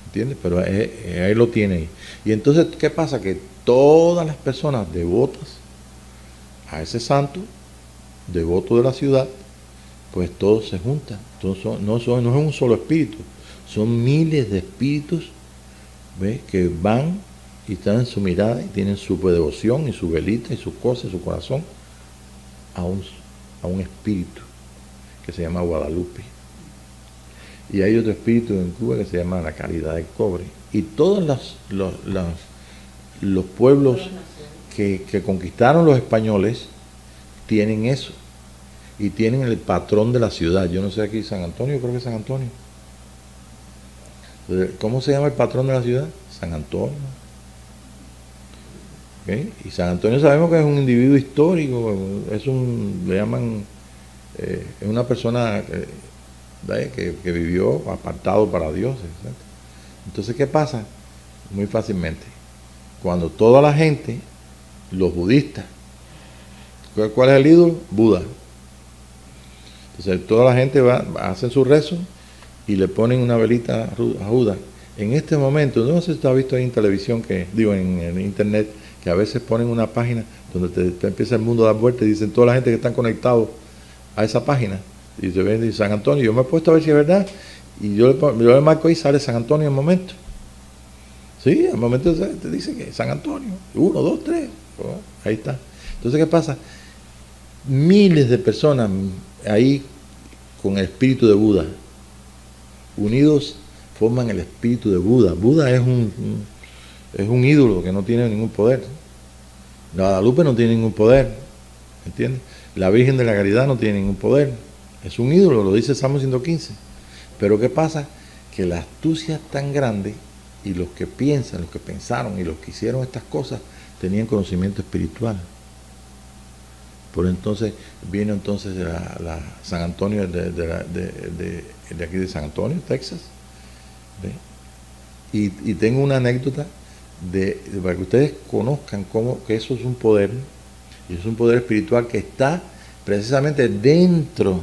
¿entiendes? Pero ahí lo tiene ahí. Y entonces, ¿qué pasa? Que todas las personas devotas a ese santo, devoto de la ciudad, pues todos se juntan. Entonces, no es un solo espíritu, son miles de espíritus ¿ves? Que van y están en su mirada y tienen su devoción y su velita y sus cosas, su corazón a un espíritu que se llama Guadalupe. Y hay otro espíritu en Cuba que se llama la Caridad del Cobre. Y todos los pueblos que conquistaron los españoles tienen eso. Y tienen el patrón de la ciudad. Yo no sé aquí, San Antonio, creo que es San Antonio. ¿Cómo se llama el patrón de la ciudad? San Antonio. ¿Okay? Y San Antonio sabemos que es un individuo histórico, le llaman, es una persona que vivió apartado para Dios. ¿Cierto? Entonces, ¿qué pasa? Muy fácilmente. Cuando toda la gente, los budistas, ¿cuál es el ídolo? Buda. Entonces, toda la gente hacen su rezo y le ponen una velita a Buda. En este momento, no sé si usted ha visto ahí en televisión, en internet, que a veces ponen una página donde te empieza el mundo a dar vueltas y dicen toda la gente que están conectados a esa página. Y se ve San Antonio. Yo me he puesto a ver si es verdad. Y yo le marco ahí, sale San Antonio en el momento. Sí, al momento te dice que San Antonio. 1, 2, 3. Ahí está. Entonces, ¿qué pasa? Miles de personas ahí con el espíritu de Buda, unidos, forman el espíritu de Buda. Buda es un ídolo que no tiene ningún poder. La Guadalupe no tiene ningún poder, ¿entiendes? La Virgen de la Caridad no tiene ningún poder. Es un ídolo, lo dice Salmo 115. Pero ¿qué pasa? Que la astucia es tan grande y los que piensan, los que pensaron y los que hicieron estas cosas tenían conocimiento espiritual. Por entonces viene entonces la San Antonio de aquí de San Antonio, Texas. ¿Ve? Y tengo una anécdota para que ustedes conozcan que eso es un poder, y es un poder espiritual que está precisamente dentro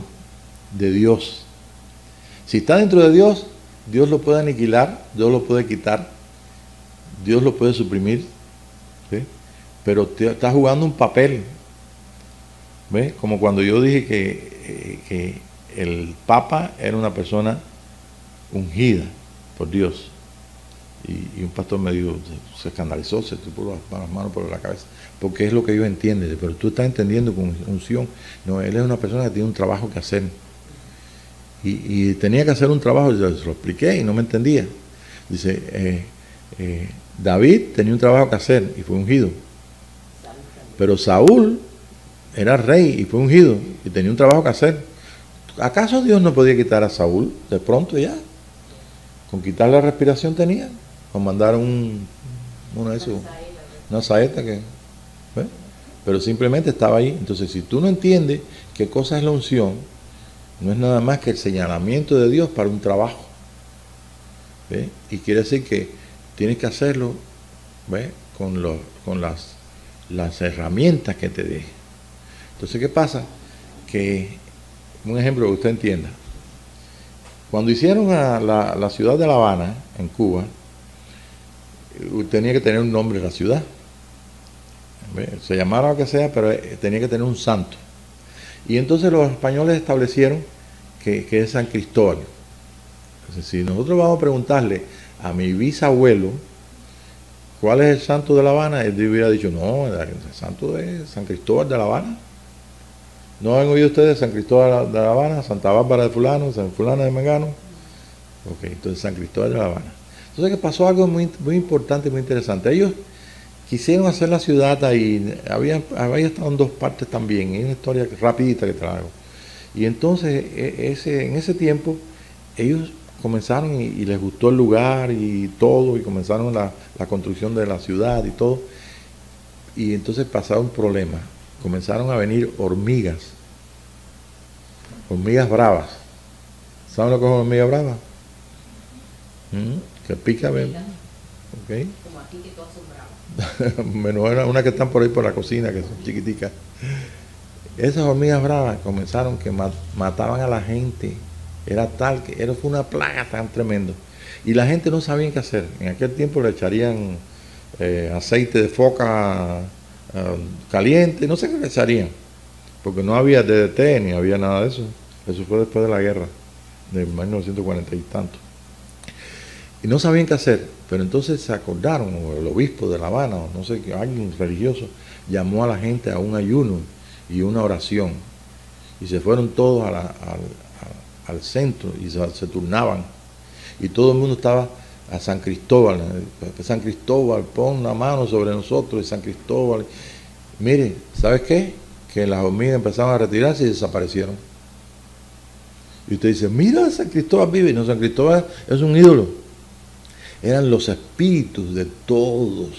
de Dios. Si está dentro de Dios, Dios lo puede aniquilar, Dios lo puede quitar, Dios lo puede suprimir, ¿sí? Pero está jugando un papel. ¿Ves? Como cuando yo dije que el Papa era una persona ungida por Dios. Y un pastor me dijo, se escandalizó, se tuvo las manos por la cabeza, porque es lo que ellos entienden. Pero tú estás entendiendo con unción. No, él es una persona que tiene un trabajo que hacer. Y tenía que hacer un trabajo, yo se lo expliqué y no me entendía. Dice, David tenía un trabajo que hacer y fue ungido. Pero Saúl era rey y fue ungido y tenía un trabajo que hacer. ¿Acaso Dios no podía quitar a Saúl de pronto ya? Con quitar la respiración tenía. Con mandar una saeta que... ¿ves? Pero simplemente estaba ahí. Entonces, si tú no entiendes qué cosa es la unción, no es nada más que el señalamiento de Dios para un trabajo. ¿Ves? Y quiere decir que tienes que hacerlo, ¿ves? Con las herramientas que te dé. Entonces, ¿qué pasa? Que, un ejemplo que usted entienda, cuando hicieron a la ciudad de La Habana, en Cuba, tenía que tener un nombre la ciudad. Se llamara lo que sea, pero tenía que tener un santo. Y entonces los españoles establecieron que es San Cristóbal. Entonces, si nosotros vamos a preguntarle a mi bisabuelo cuál es el santo de La Habana, él hubiera dicho, no, el santo es San Cristóbal de La Habana. ¿No han oído ustedes San Cristóbal de La Habana, Santa Bárbara de fulano, San fulano de Mengano? Ok, entonces San Cristóbal de La Habana. Entonces que pasó algo muy, muy importante, muy interesante. Ellos quisieron hacer la ciudad ahí, había estado en dos partes también, es una historia rapidita que traigo. Y entonces en ese tiempo ellos comenzaron y les gustó el lugar y todo, y comenzaron la construcción de la ciudad y todo. Y entonces pasaron un problema. Comenzaron a venir hormigas bravas. ¿Saben lo que es una hormiga brava? Que pica, ¿ven? Okay. Como aquí que todas son bravas. Menos una que están por ahí por la cocina, que son chiquiticas. Esas hormigas bravas comenzaron que mataban a la gente. Era tal que fue una plaga tan tremenda. Y la gente no sabía qué hacer. En aquel tiempo le echarían aceite de foca caliente, no sé qué le echarían, porque no había DDT ni había nada de eso. Eso fue después de la guerra de 1940 y tanto. y no sabían qué hacer, pero entonces se acordaron, o el obispo de La Habana, o no sé qué, alguien religioso, llamó a la gente a un ayuno y una oración, y se fueron todos al centro y se turnaban, y todo el mundo estaba a San Cristóbal, pon la mano sobre nosotros, y San Cristóbal, mire, ¿sabes qué? Que las hormigas empezaron a retirarse y desaparecieron. Y usted dice, mira, San Cristóbal vive. No, San Cristóbal es un ídolo. Eran los espíritus de todos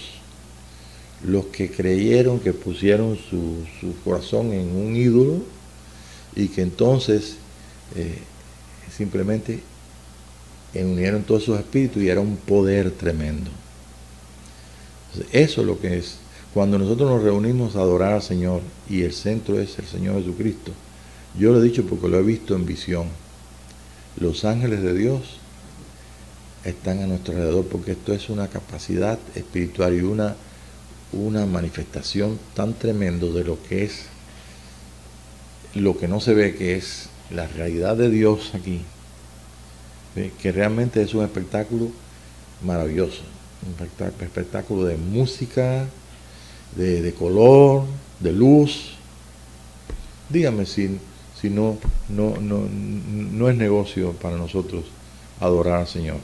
los que creyeron, que pusieron su corazón en un ídolo y que entonces simplemente unieron todos esos espíritus y era un poder tremendo. Entonces, eso es lo que es. Cuando nosotros nos reunimos a adorar al Señor y el centro es el Señor Jesucristo, yo lo he dicho porque lo he visto en visión. Los ángeles de Dios están a nuestro alrededor porque esto es una capacidad espiritual y una manifestación tan tremendo de lo que es, lo que no se ve, que es la realidad de Dios aquí, que realmente es un espectáculo maravilloso, un espectáculo de música, de color, de luz. Dígame si no es negocio para nosotros adorar al Señor.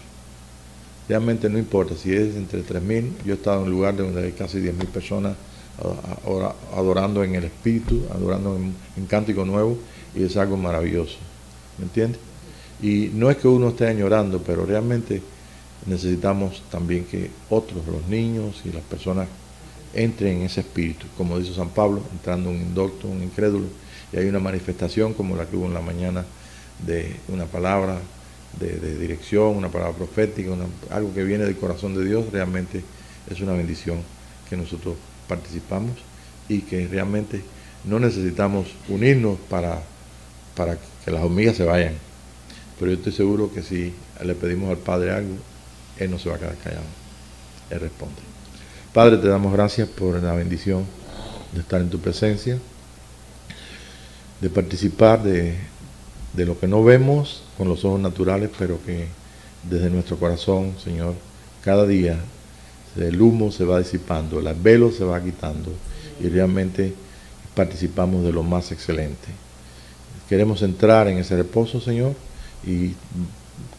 Realmente no importa si es entre 3.000, yo he estado en un lugar donde hay casi 10.000 personas adorando en el Espíritu, adorando en cántico nuevo, y es algo maravilloso, ¿me entiendes? Y no es que uno esté añorando, pero realmente necesitamos también que otros, los niños y las personas, entren en ese espíritu, como dice San Pablo, entrando un indocto, un incrédulo, y hay una manifestación como la que hubo en la mañana de una palabra de dirección, una palabra profética, algo que viene del corazón de Dios. Realmente es una bendición que nosotros participamos y que realmente no necesitamos unirnos para que las hormigas se vayan, pero yo estoy seguro que si le pedimos al Padre algo, Él no se va a quedar callado, Él responde. Padre, te damos gracias por la bendición de estar en tu presencia, de participar de lo que no vemos con los ojos naturales, pero que desde nuestro corazón, Señor, cada día el humo se va disipando, el velo se va quitando y realmente participamos de lo más excelente. Queremos entrar en ese reposo, Señor, y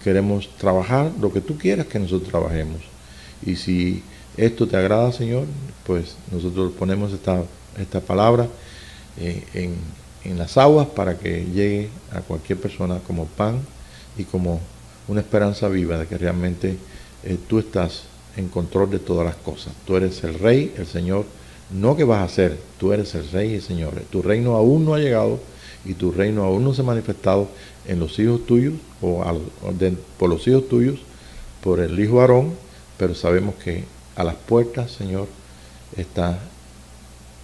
queremos trabajar lo que tú quieras que nosotros trabajemos. Y si esto te agrada, Señor, pues nosotros ponemos esta palabra en las aguas para que llegue a cualquier persona como pan y como una esperanza viva de que realmente tú estás en control de todas las cosas. Tú eres el Rey, el Señor, no que vas a ser, tú eres el Rey y el Señor. Tu reino aún no ha llegado y tu reino aún no se ha manifestado en los hijos tuyos por los hijos tuyos, por el Hijo Aarón, pero sabemos que a las puertas, Señor, está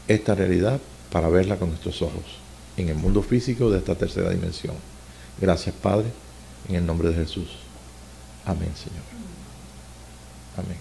esta realidad para verla con nuestros ojos en el mundo físico de esta tercera dimensión. Gracias, Padre, en el nombre de Jesús. Amén, Señor. Amén.